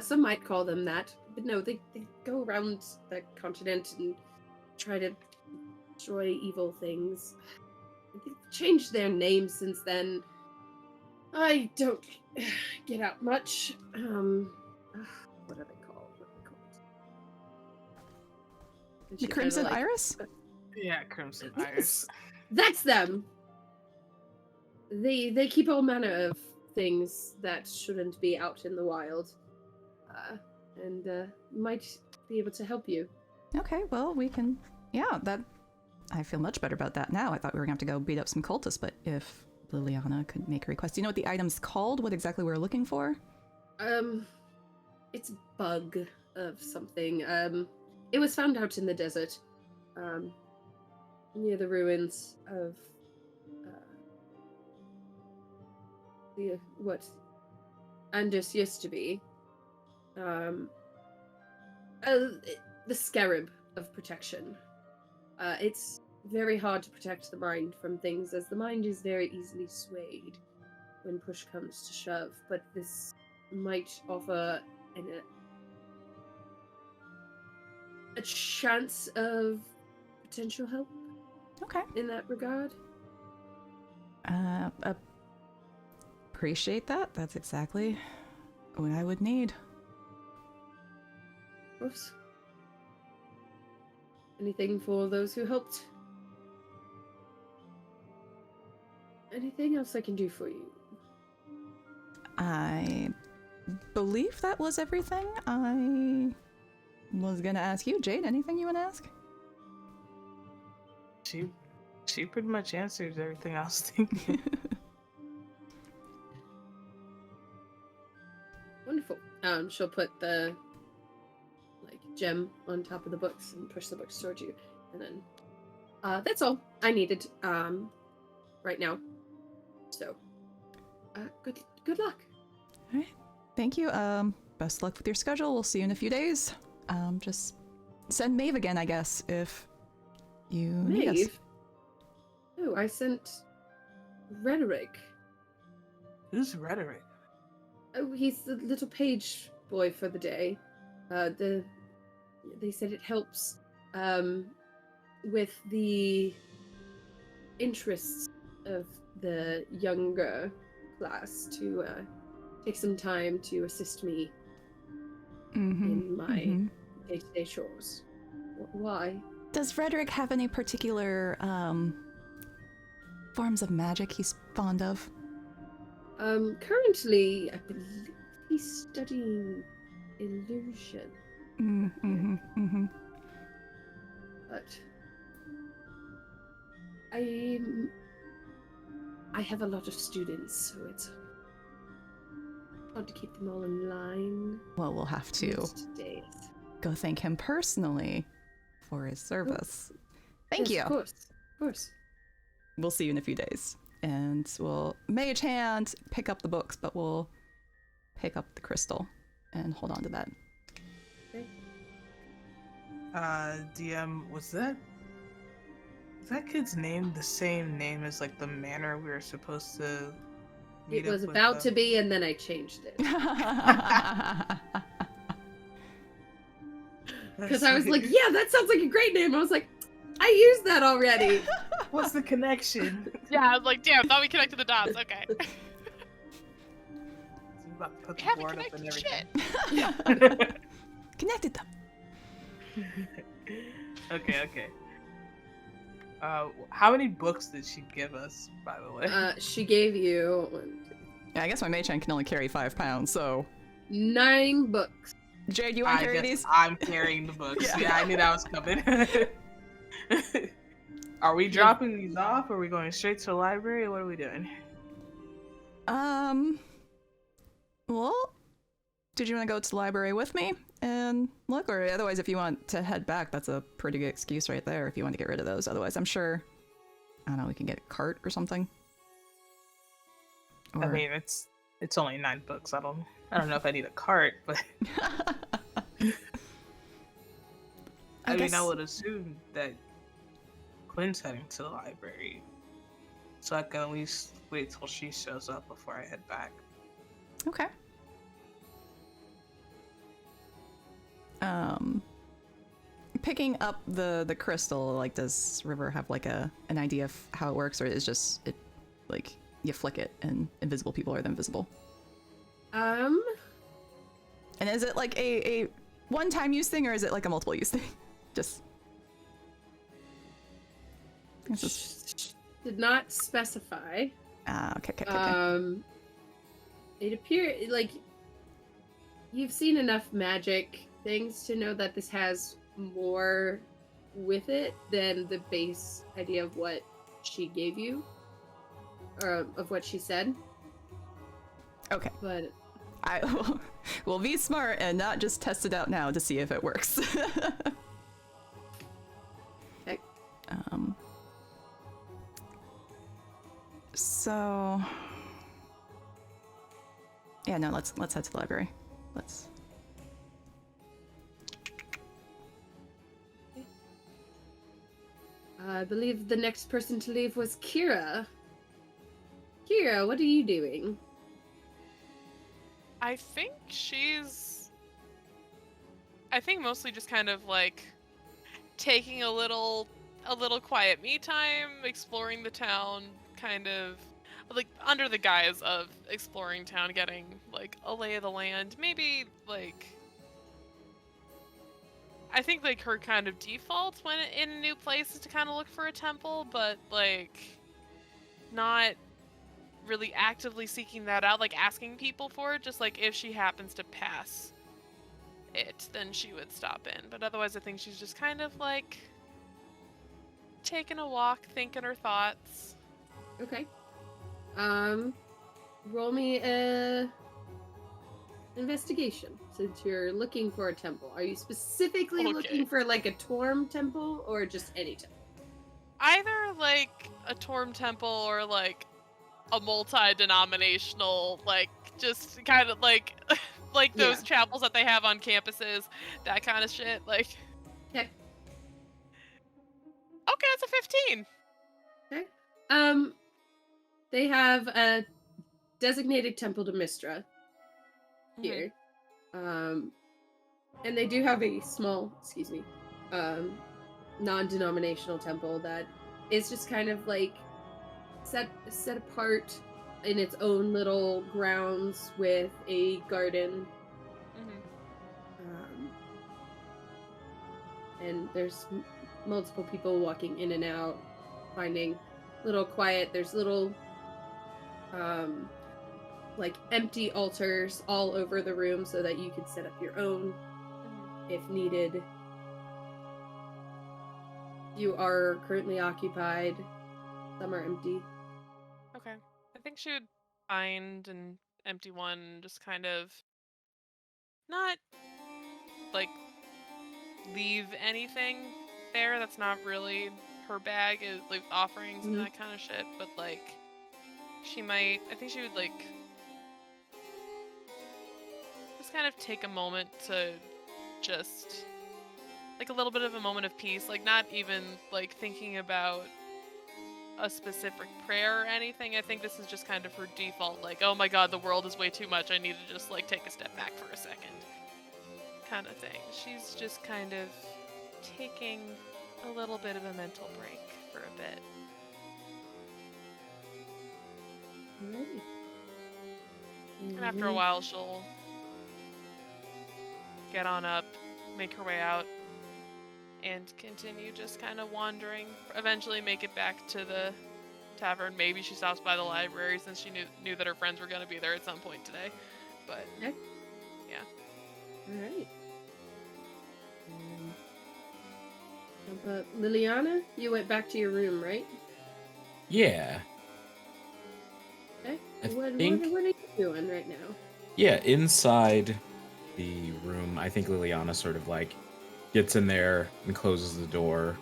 Some might call them that, but no, they go around the continent and try to destroy evil things. They've changed their names since then. I don't get out much. What are they called? The Crimson Iris? Yeah, Crimson Iris. That's them. They keep all manner of things that shouldn't be out in the wild, and might be able to help you. Okay, well, we can... Yeah, I feel much better about that now. I thought we were going to have to go beat up some cultists, but if Lilliana could make a request. Do you know what the item's called? What exactly we're looking for? It's a bug of something. It was found out in the desert, near the ruins of what Andis used to be. The scarab of protection. It's very hard to protect the mind from things, as the mind is very easily swayed when push comes to shove, but this might offer a chance of potential help. Okay. In that regard. Appreciate that. That's exactly what I would need. Of course. Anything for those who helped? Anything else I can do for you? I believe that was everything. I was gonna ask you, Jade, anything you want to ask? She pretty much answered everything I was thinking. Wonderful. She'll put the gem on top of the books and push the books towards you, and then that's all I needed right now. So good luck. All right. Thank you. Best luck with your schedule. We'll see you in a few days. Just send Maeve again, I guess, if you need us. Maeve? Oh, I sent Rhetoric. Who's Rhetoric? Oh, he's the little page boy for the day. They said it helps with the interests of the younger class to take some time to assist me in my day-to-day chores. Why? Does Rhetoric have any particular forms of magic he's fond of? Currently, I believe he's studying illusion. But I have a lot of students, so it's hard to keep them all in line. Well, we'll have to go thank him personally for his service. Thank you. Of course. We'll see you in a few days. And we'll mage hand pick up the books, but we'll pick up the crystal and hold on to that. Okay. DM, was that kid's name the same name as the manor we were supposed to meet It was up with, about to be, and then I changed it. Because I was like, yeah, that sounds like a great name. I was like, I used that already. What's the connection? Yeah, I was like, damn, thought we connected the dots. Okay. about to put We the haven't board up and connected everything. shit. Connected them. Okay. How many books did she give us, by the way? She gave you Yeah, I guess my mage hand can only carry 5 pounds, so 9 books. Jade, you want to carry guess these? I'm carrying the books. Yeah. Yeah, I knew that was coming. Are we dropping these off? Or are we going straight to the library? What are we doing? Well, did you want to go to the library with me and look, or otherwise, if you want to head back, that's a pretty good excuse right there. If you want to get rid of those, otherwise, I'm sure, I don't know, we can get a cart or something. I mean, it's only 9 books. I don't know if I need a cart, but I mean, I would assume that Quinn's heading to the library, so I can at least wait till she shows up before I head back. Okay. Picking up the crystal, like, does River have like an idea of how it works, or is just it like you flick it and invisible people are then visible? And is it like a one-time use thing, or is it like a multiple use thing? Just did not specify. Okay. It appears like you've seen enough magic things to know that this has more with it than the base idea of what she gave you, or of what she said. Okay. But I will be smart and not just test it out now to see if it works. Okay. So yeah, no, let's head to the library. Let's. I believe the next person to leave was Kira. Kira, what are you doing? I think mostly just kind of like taking a little quiet me time, exploring the town, kind of like under the guise of exploring town, getting like a lay of the land. Maybe like I think like her kind of default when in a new place is to kind of look for a temple, but like not really actively seeking that out, like asking people for it. Just like if she happens to pass it, then she would stop in. But otherwise, I think she's just kind of like taking a walk, thinking her thoughts. Okay. Roll me a investigation since you're looking for a temple. Are you specifically looking for like a Torm temple or just any temple? Either like a Torm temple or like a multi-denominational, like just kind of like like those chapels that they have on campuses, that kind of shit. Like, okay, it's a 15. Okay. They have a designated temple to Mistra here. And they do have a small, non-denominational temple that is just kind of like set apart in its own little grounds with a garden. And there's multiple people walking in and out, finding little quiet. There's little like empty altars all over the room so that you could set up your own if needed. You are currently occupied. Some are empty. Okay. I think she would find an empty one and just kind of not like leave anything there that's not really her bag, is like offerings and that kind of shit, but like I think she would like just kind of take a moment to just like a little bit of a moment of peace, like not even like thinking about a specific prayer or anything. I think this is just kind of her default, like, oh my god, the world is way too much, I need to just like take a step back for a second kind of thing. She's just kind of taking a little bit of a mental break for a bit. And after a while, she'll get on up, make her way out, and continue just kind of wandering. Eventually make it back to the tavern. Maybe she stops by the library since she knew that her friends were going to be there at some point today. But, Okay. yeah. All right. But Lilliana, you went back to your room, right? Yeah. Okay. I What are think- you doing right now? Yeah, inside the room, I think Liliana sort of like gets in there and closes the door.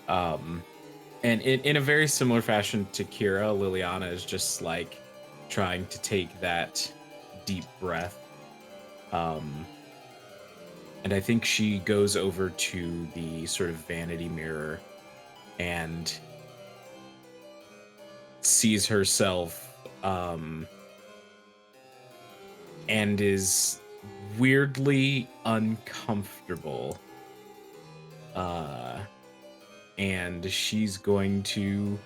And in a very similar fashion to Kira, Liliana is just like trying to take that deep breath. And I think she goes over to the sort of vanity mirror and sees herself and is weirdly uncomfortable. And she's going to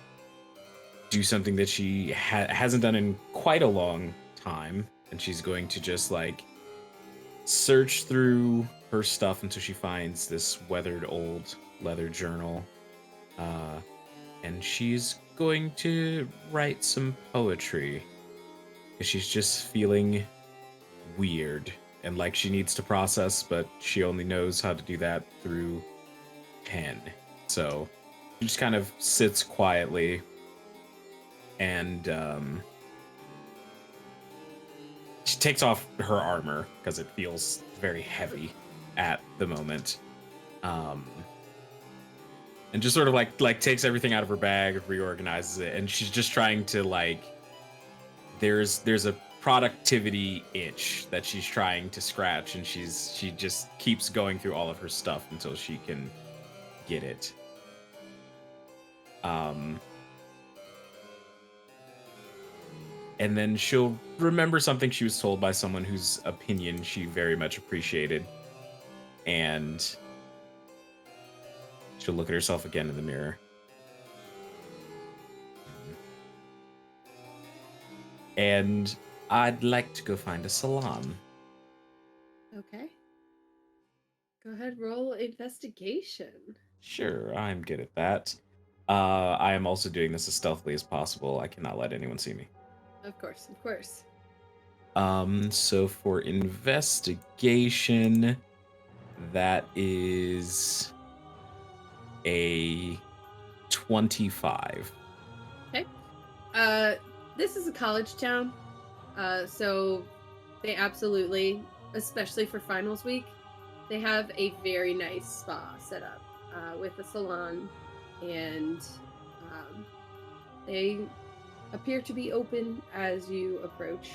do something that she hasn't done in quite a long time. And she's going to just like search through her stuff until she finds this weathered old leather journal. And she's going to write some poetry. Because she's just feeling weird and like she needs to process, but she only knows how to do that through pen. So she just kind of sits quietly and she takes off her armor because it feels very heavy at the moment. And just sort of like takes everything out of her bag, reorganizes it, and she's just trying to like there's a productivity itch that she's trying to scratch, and she just keeps going through all of her stuff until she can get it. And then she'll remember something she was told by someone whose opinion she very much appreciated, and she'll look at herself again in the mirror. And I'd like to go find a salon. Okay. Go ahead, roll investigation. Sure, I'm good at that. I am also doing this as stealthily as possible. I cannot let anyone see me. Of course, of course. So for investigation, that is a 25. Okay. This is a college town, so they absolutely, especially for finals week, they have a very nice spa set up with a salon, and they appear to be open as you approach.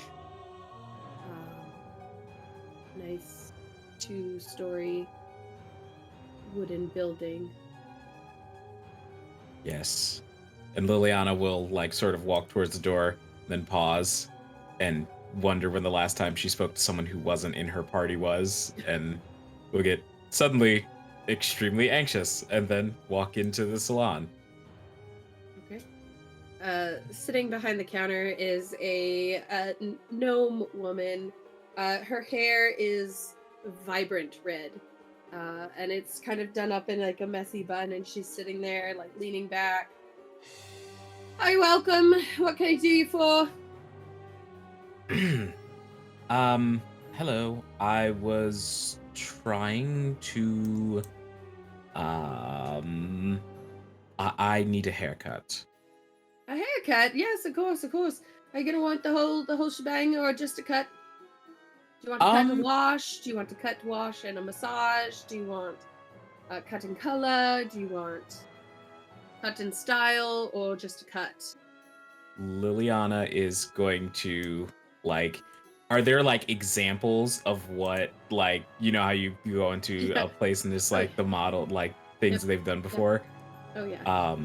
Nice 2-story wooden building. Yes. And Liliana will like sort of walk towards the door, then pause and wonder when the last time she spoke to someone who wasn't in her party was, and will get suddenly extremely anxious and then walk into the salon. Okay. Sitting behind the counter is a gnome woman. Her hair is vibrant red, and it's kind of done up in like a messy bun, and she's sitting there like leaning back. Hi, welcome. What can I do you for? Hello. I was trying to I need a haircut. A haircut? Yes, of course, of course. Are you gonna want the whole shebang or just a cut? Do you want to cut and wash? Do you want to cut, wash, and a massage? Do you want a cut and color? Do you want cut and style or just a cut? Liliana is going to like, are there like examples of what, like, you know how you go into a place and there's like the model like things they've done before? Oh yeah.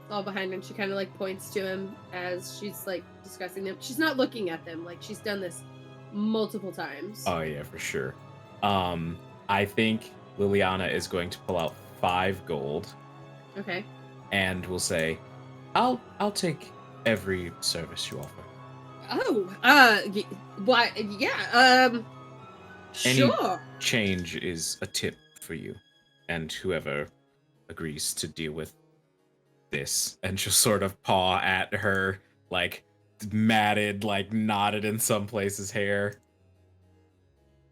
All behind him. She kind of like points to him as she's like discussing them. She's not looking at them. Like she's done this multiple times. Oh yeah, for sure. I think Liliana is going to pull out 5 gold. Okay. And will say, I'll take every service you offer. Oh, why? Yeah. Any Sure. change is a tip for you, and whoever agrees to deal with this, and she'll sort of paw at her, like matted, like knotted in some places hair.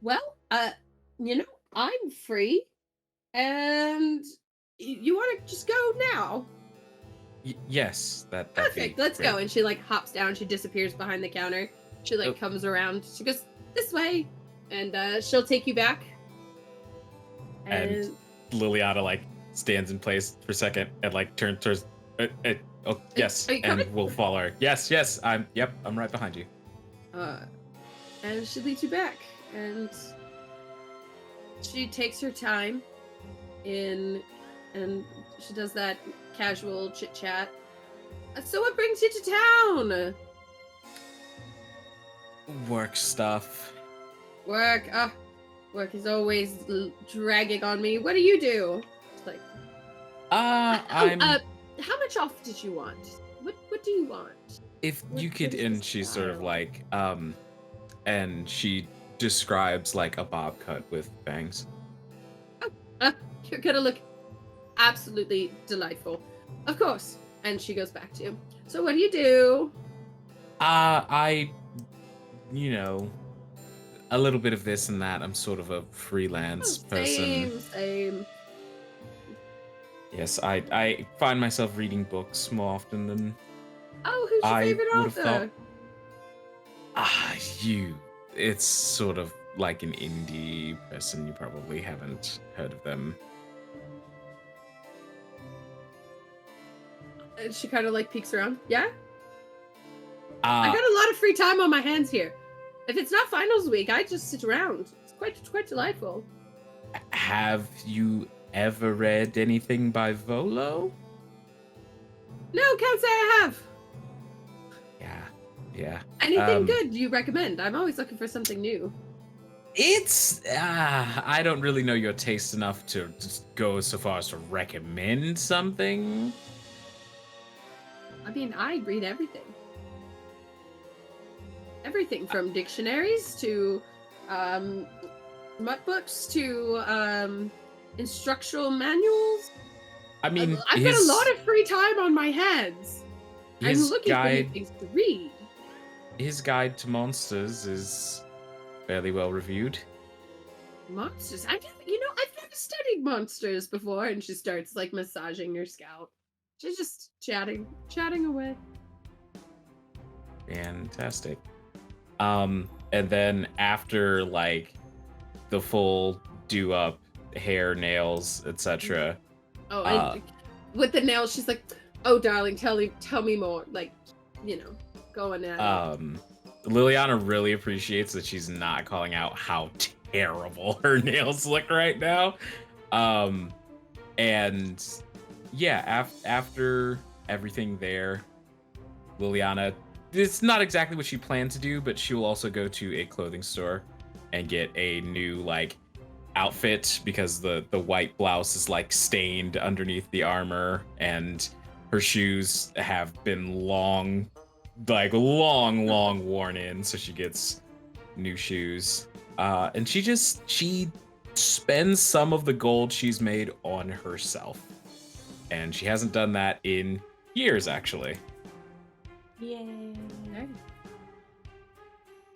Well, I'm free, and you want to just go now? Yes, that'd Perfect. be Let's great. go. And she like hops down. She disappears behind the counter. She like Oh. comes around. She goes this way, and she'll take you back. And Liliana like stands in place for a second and like turns towards. Oh yes, Are you and coming? we'll follow her. Yes, I'm right behind you. And she leads you back, and she takes her time and she does that casual chit chat. So what brings you to town? Work stuff. Work. Work is always dragging on me. What do you do? It's like, I'm. how much off did you want? What do you want? If what you could, is and this she's sort of style? like, and she describes like a bob cut with bangs. You're gonna look absolutely delightful. Of course. And she goes back to you. So what do you do? I, a little bit of this and that. I'm sort of a freelance person. Same. Yes, I find myself reading books more often than Oh, who's your I favorite would have author? thought. It's sort of like an indie person. You probably haven't heard of them. And she kind of like peeks around. Yeah? Uh, I got a lot of free time on my hands here. If it's not finals week, I just sit around. It's quite delightful. have you ever read anything by Volo? No, can't say I have. Yeah. Anything good you recommend? I'm always looking for something new. It's I don't really know your taste enough to just go so far as to recommend something. I mean, I read everything. Everything from dictionaries to smut books to instructional manuals. I mean, I've got a lot of free time on my hands. I'm his looking for new guide, things to read. his guide to monsters is fairly well reviewed. Monsters? I've never studied monsters before. And she starts like massaging your scalp. She's just chatting away. Fantastic. And then after like the full do up, hair, nails, etc. Oh, and with the nails, she's like, "Oh, darling, tell me more." Like, going at it. Liliana really appreciates that she's not calling out how terrible her nails look right now. And yeah, after everything there, Liliana, it's not exactly what she planned to do, but she will also go to a clothing store and get a new like outfit because the white blouse is like stained underneath the armor, and her shoes have been long worn in, so she gets new shoes. And she spends some of the gold she's made on herself, and she hasn't done that in years actually. Yay!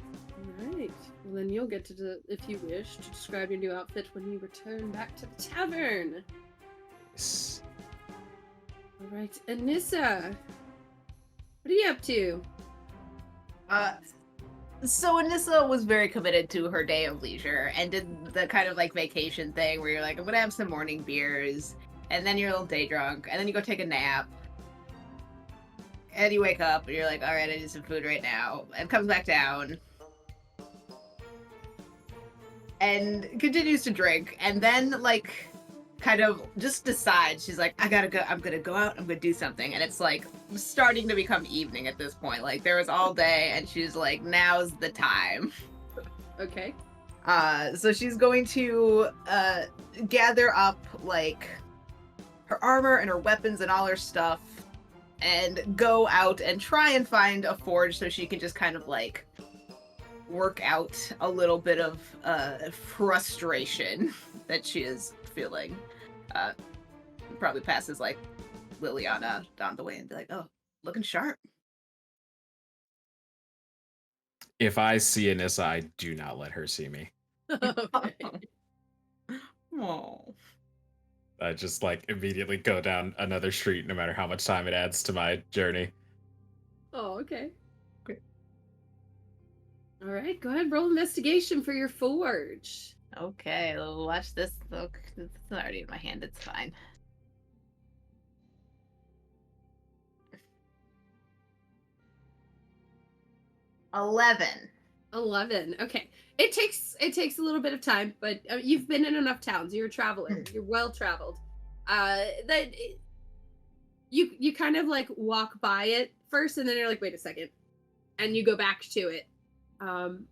All right. Well, then you'll get to, if you wish, to describe your new outfit when you return back to the tavern. Yes. All right, Annisa, what are you up to? So Annisa was very committed to her day of leisure and did the kind of like vacation thing where you're like, I'm gonna have some morning beers, and then you're a little day drunk, and then you go take a nap, and you wake up and you're like, all right, I need some food right now, and comes back down and continues to drink, and then like kind of just decides, she's like, I'm gonna go out, I'm gonna do something. And it's like starting to become evening at this point. Like there was all day, and she's like, now's the time. Okay. So she's going to gather up like her armor and her weapons and all her stuff, and go out and try and find a forge so she can just kind of like work out a little bit of frustration that she is feeling. Probably passes like Lilliana down the way and be like, "Oh, looking sharp." If I see Annisa, I do not let her see me. Okay. Oh. I just like immediately go down another street, no matter how much time it adds to my journey. Oh, okay. Okay. All right, go ahead and roll investigation for your forge. Okay, watch this. Look, it's already in my hand. It's fine. $11. 11. Okay. It takes a little bit of time, but you've been in enough towns. You're a traveler. You're well traveled. You kind of like walk by it first, and then you're like, wait a second, and you go back to it. And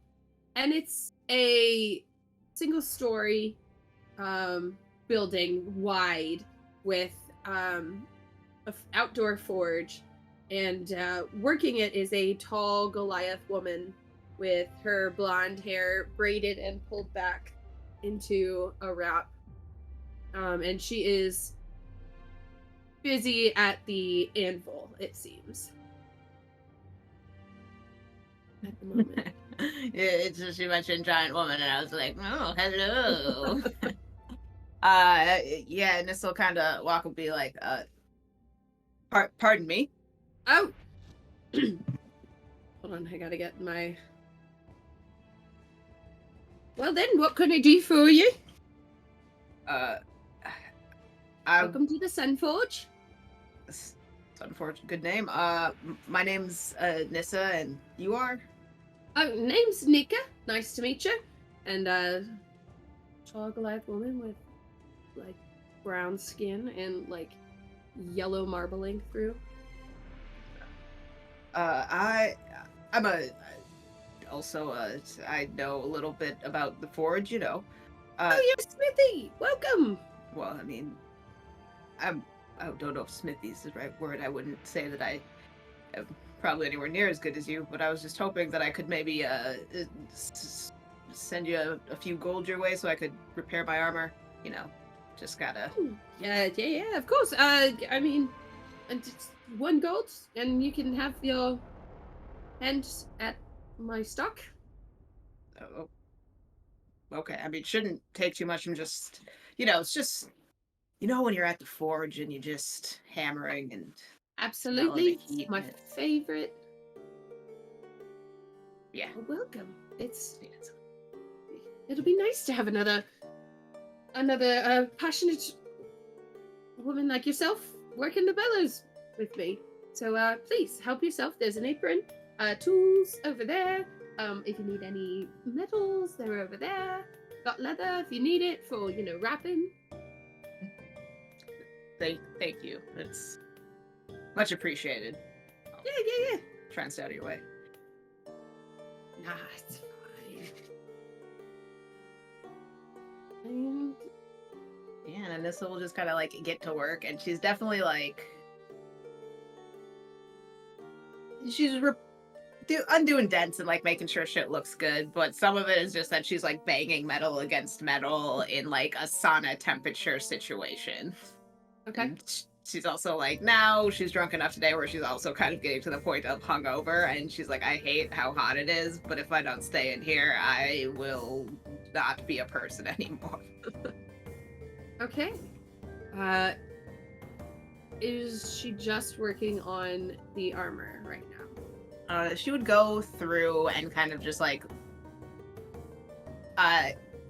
it's a single story building wide with outdoor forge, and working it is a tall Goliath woman with her blonde hair braided and pulled back into a wrap. And she is busy at the anvil, it seems. At the moment. Yeah, it's just you mentioned giant woman, and I was like, "Oh, hello." Yeah, and this will kind of walk and be like, pardon me." Oh! Hold on, I gotta get my... Well then, what can I do for you? Welcome to the Sunforge. Sunforge, good name. My name's Nissa, and you are? Oh, name's Nika. Nice to meet you. And tall Goliath woman with like brown skin and like yellow marbling through. I know a little bit about the forge, you know. Oh, you're Smithy! Welcome! Well, I mean, I don't know if Smithy's the right word. I wouldn't say that I am probably anywhere near as good as you, but I was just hoping that I could maybe send you a few gold your way so I could repair my armor. You know, just gotta... Yeah, of course. I mean, and just 1 gold, and you can have your hand at my stock. Oh, okay. I mean, shouldn't take too much. I'm just, it's just, when you're at the forge and you're just hammering and Absolutely. smelling the heat My and favorite. Yeah. Well, welcome. It'll be nice to have another passionate woman like yourself working the bellows with me. So please help yourself. There's an apron, tools over there. If you need any metals, they're over there. Got leather if you need it for, wrapping. Thank you. It's much appreciated. Yeah. Try and stay out of your way. Nah, it's fine. And Yeah, and Anissa will just kind of like get to work, and she's definitely like, she's undoing dents and like making sure shit looks good, but some of it is just that she's like banging metal against metal in like a sauna temperature situation. okay. And she's also like, now she's drunk enough today where she's also kind of getting to the point of hungover, and she's like, I hate how hot it is, but if I don't stay in here, I will not be a person anymore. Okay. Is she just working on the armor right now? She would go through and kind of just like,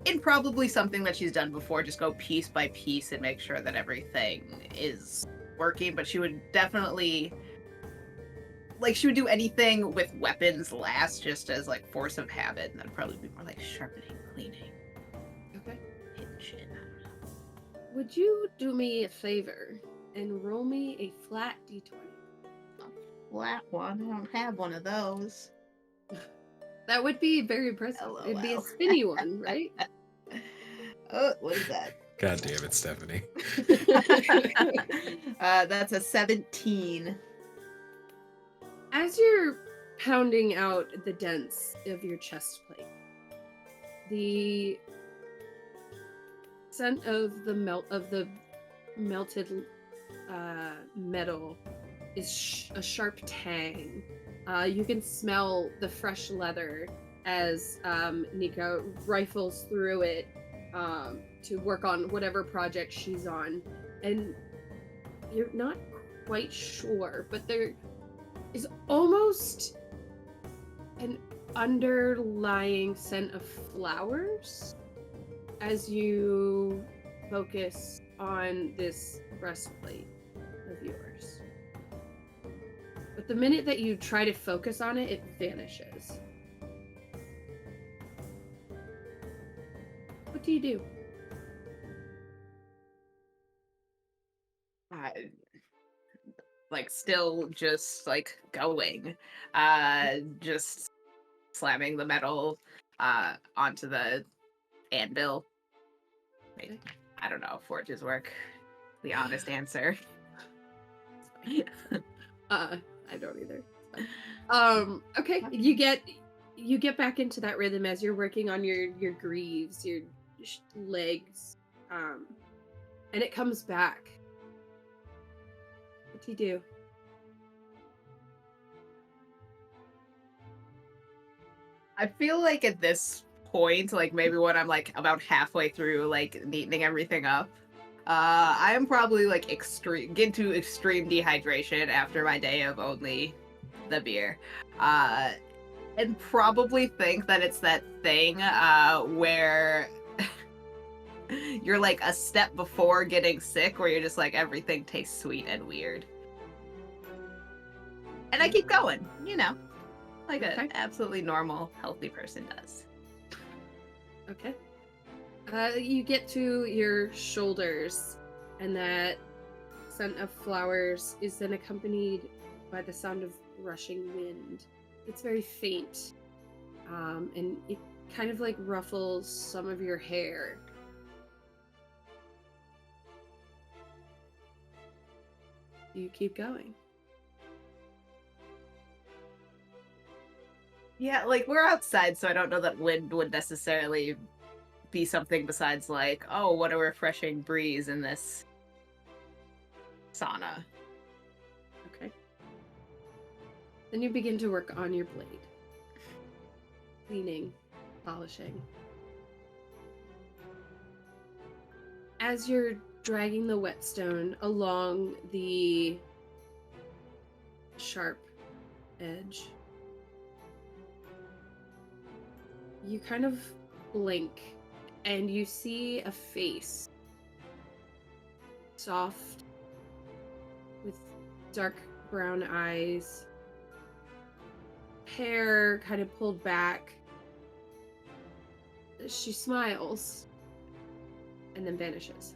in probably something that she's done before, just go piece by piece and make sure that everything is working. But she would definitely, like, she would do anything with weapons last, just as like force of habit, and that'd probably be more like sharpening, cleaning, Okay. hitting shit. I don't know. Would you do me a favor and roll me a flat d20? Flat one. I don't have one of those. That would be very impressive. It'd be a LOL. spinny one, right? Oh, what is that? God damn it, Stephanie. That's a 17. As you're pounding out the dents of your chest plate, the scent of the melted metal is a sharp tang. You can smell the fresh leather as Nika rifles through it to work on whatever project she's on, and you're not quite sure, but there is almost an underlying scent of flowers as you focus on this breastplate of yours. But the minute that you try to focus on it, it vanishes. What do you do? Like still just like going, just slamming the metal onto the anvil. Wait, I don't know if forges work. The honest answer. I don't either. Okay, you get back into that rhythm as you're working on your greaves, your legs, and it comes back. What do you do? I feel like at this point, like maybe when I'm like about halfway through like neatening everything up, I am probably like get to extreme dehydration after my day of only the beer. And probably think that it's that thing where you're like a step before getting sick, where you're just like everything tastes sweet and weird. And I keep going, like an absolutely normal, healthy person does. Okay. You get to your shoulders, and that scent of flowers is then accompanied by the sound of rushing wind. It's very faint, and it kind of like ruffles some of your hair. Do you keep going? Yeah, like we're outside, so I don't know that wind would necessarily be something besides like, oh, what a refreshing breeze in this sauna. Okay. Then you begin to work on your blade. Cleaning, polishing. As you're dragging the whetstone along the sharp edge, you kind of blink and you see a face. Soft, with dark brown eyes, hair kind of pulled back. She smiles and then vanishes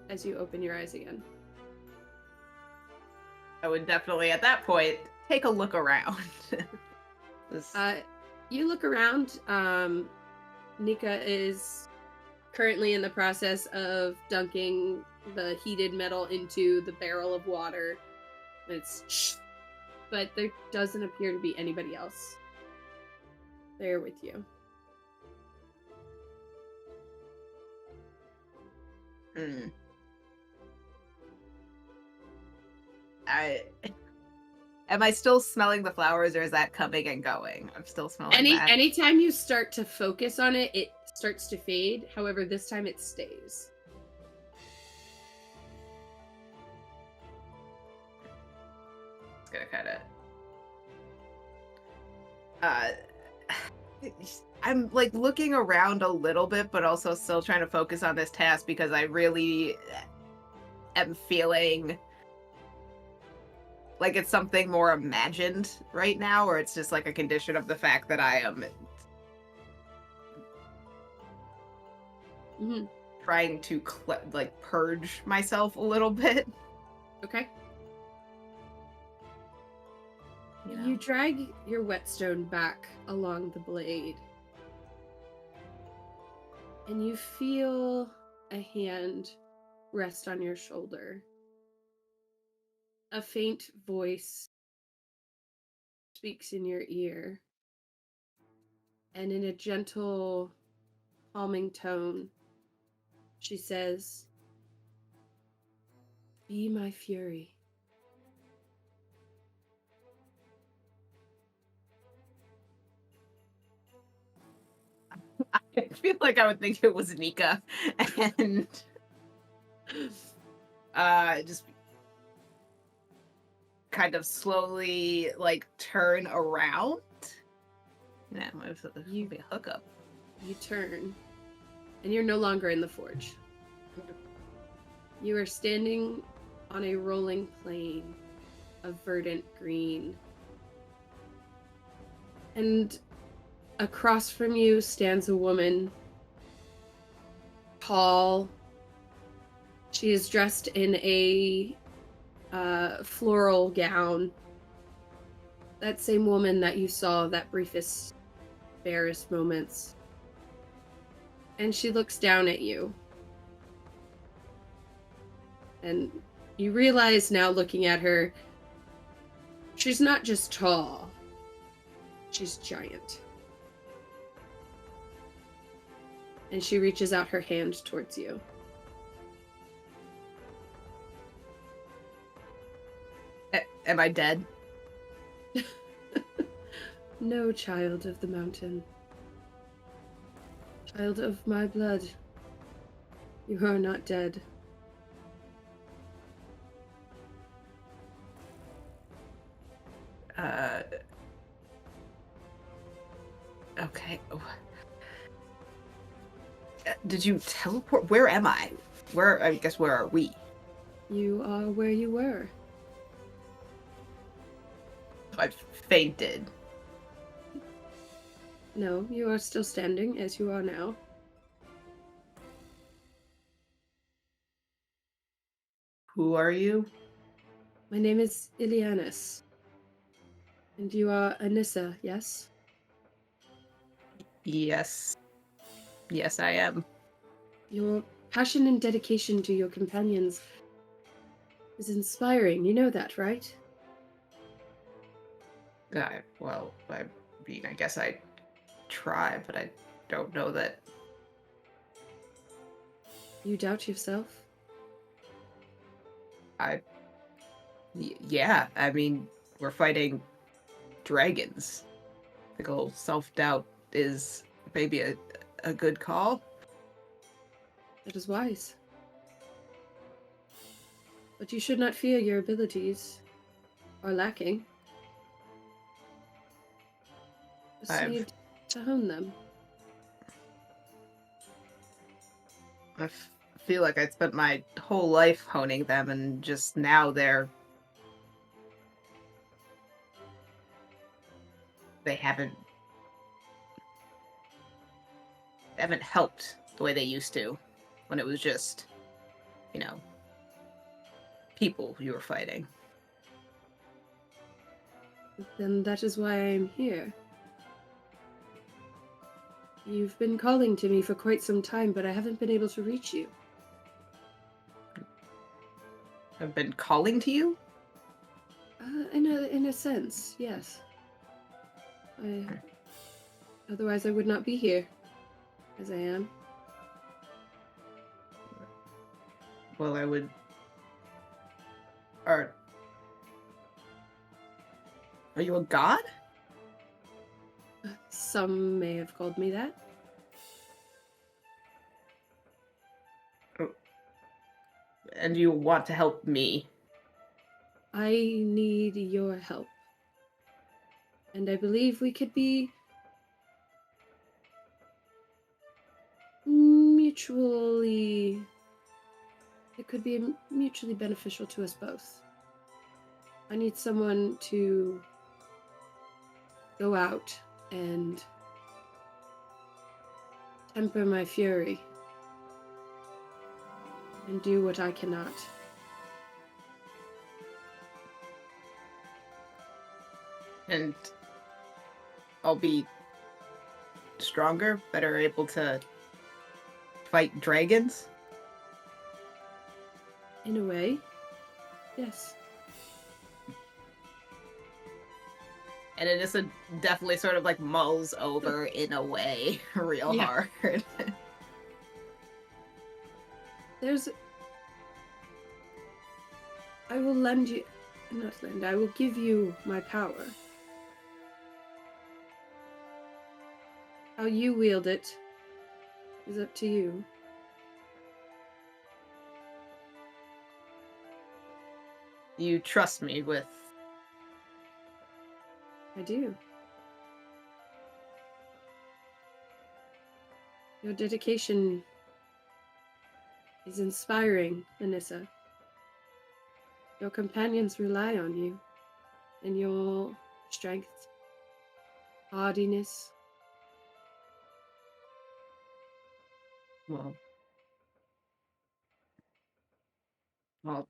as you open your eyes again. I would definitely, at that point, take a look around. You look around. Nika is currently in the process of dunking the heated metal into the barrel of water. But there doesn't appear to be anybody else there with you. Am I still smelling the flowers, or is that coming and going? I'm still smelling that. Anytime you start to focus on it, it starts to fade. However, this time it stays. It's gonna kind of I'm like looking around a little bit, but also still trying to focus on this task because I really am feeling like it's something more imagined right now, or it's just like a condition of the fact that I am trying to purge myself a little bit. Okay. You drag your whetstone back along the blade, and you feel a hand rest on your shoulder. A faint voice speaks in your ear, and in a gentle, calming tone, she says, "Be my fury." I feel like I would think it was Nika, and just kind of slowly like turn around. Yeah, this will be a hookup. You turn, and you're no longer in the forge. You are standing on a rolling plain of verdant green. And across from you stands a woman, tall. She is dressed in a floral gown. That same woman that you saw that briefest, barest moments. And she looks down at you. And you realize now, looking at her, she's not just tall, she's giant. And she reaches out her hand towards you. Am I dead? No, child of the mountain. Child of my blood. You are not dead. Okay. Did you teleport? Where am I? Where are we? You are where you were. I fainted. No, you are still standing as you are now. Who are you? My name is Ilianis. And you are Annisa, yes? Yes. Yes, I am. Your passion and dedication to your companions is inspiring. You know that, right? Well, I mean, I guess I try, but I don't know that. You doubt yourself? Yeah, I mean, we're fighting dragons. I think a little self-doubt is maybe a good call. That is wise. But you should not fear your abilities are lacking. Just need to hone them. I feel like I spent my whole life honing them, and just now they haven't helped the way they used to, when it was just, people you were fighting. Then that is why I am here. You've been calling to me for quite some time, but I haven't been able to reach you. I've been calling to you? In a sense, yes. Otherwise I would not be here, as I am. Well, Are you a god? Some may have called me that. And you want to help me? I need your help. And I believe we could be mutually... It could be mutually beneficial to us both. I need someone to go out and temper my fury and do what I cannot. And I'll be stronger, better able to fight dragons? In a way, yes. And Annisa definitely sort of like mulls over in a way real Yeah. hard. I will lend you, not lend, I will give you my power. How you wield it is up to you. You trust me with... I do. Your dedication is inspiring, Annisa. Your companions rely on you, and your strength, hardiness. Well, I'll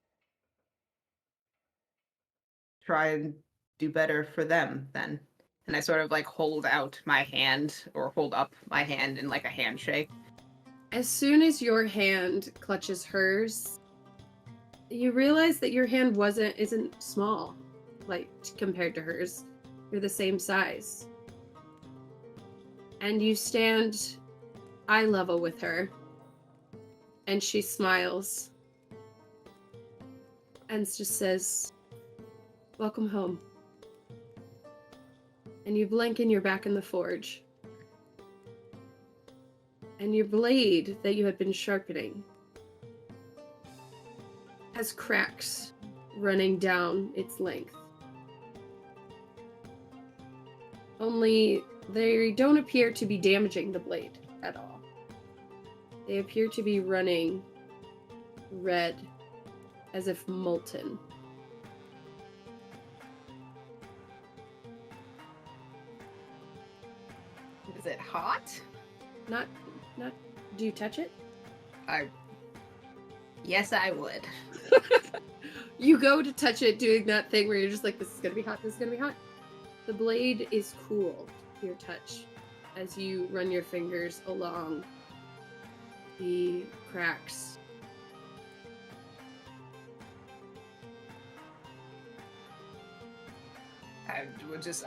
try and do better for them then. And I sort of like hold out my hand, or hold up my hand in like a handshake. As soon as your hand clutches hers, you realize that your hand isn't small, like compared to hers. You're the same size. And you stand eye level with her. And she smiles. And just says, "Welcome home." And you blink and you're back in the forge. And your blade that you had been sharpening has cracks running down its length. Only they don't appear to be damaging the blade at all. They appear to be running red, as if molten. Is it hot? Not, do you touch it? Yes, I would. You go to touch it, doing that thing where you're just like, this is gonna be hot, this is gonna be hot. The blade is cool to your touch as you run your fingers along the cracks.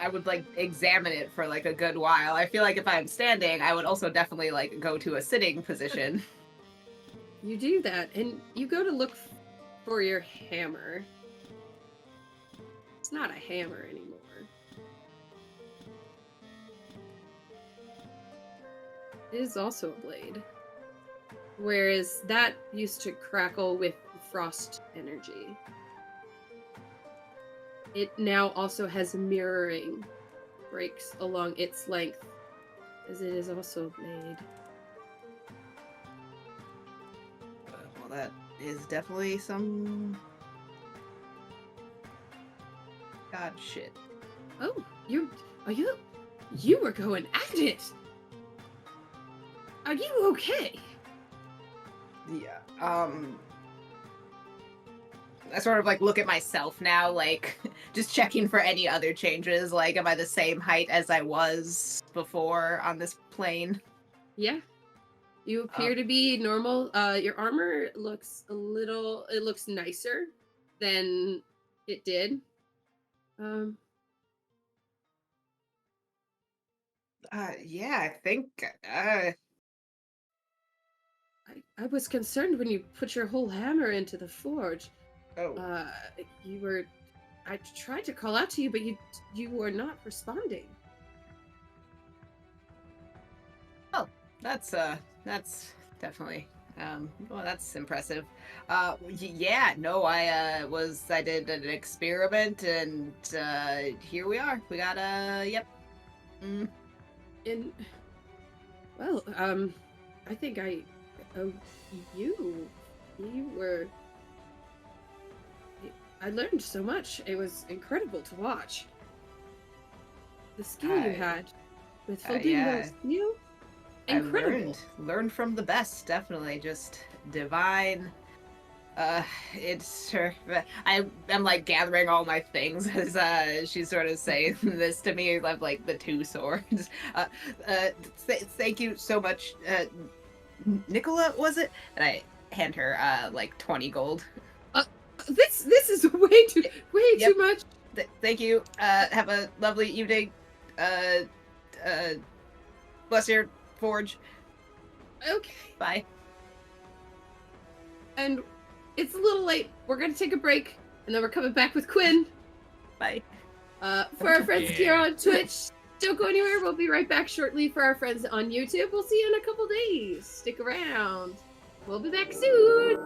I would like examine it for like a good while. I feel like if I'm standing, I would also definitely like go to a sitting position. You do that, and you go to look for your hammer. It's not a hammer anymore. It is also a blade. Whereas that used to crackle with frost energy. It now also has mirroring breaks along its length, as it is also a blade. Well, that is definitely some god shit. Oh, you were going at it. Are you okay? Yeah. I sort of like look at myself now, like just checking for any other changes. Like, am I the same height as I was before on this plane? Yeah. You appear to be normal. Your armor looks it looks nicer than it did. Yeah, I think, I was concerned when you put your whole hammer into the forge. oh. I tried to call out to you, but you were not responding. Oh, that's definitely, well, that's impressive. Yeah, no, I did an experiment, and, here we are. We got, yep. Well, I think I owe you. I learned so much. It was incredible to watch. The skill you had with folding yeah. those steel. Incredible. I learned from the best, definitely. Just divine. I'm like gathering all my things as she's sort of saying this to me. I have like the two swords. Thank you so much, Nicola, was it? And I hand her like 20 gold. This is way too Yep. much. Thank you. Have a lovely evening. Bless your forge. Okay. Bye. And it's a little late. We're gonna take a break, and then we're coming back with Quinn. Bye. For our friends here on Twitch, don't go anywhere. We'll be right back shortly. For our friends on YouTube, we'll see you in a couple days. Stick around. We'll be back soon.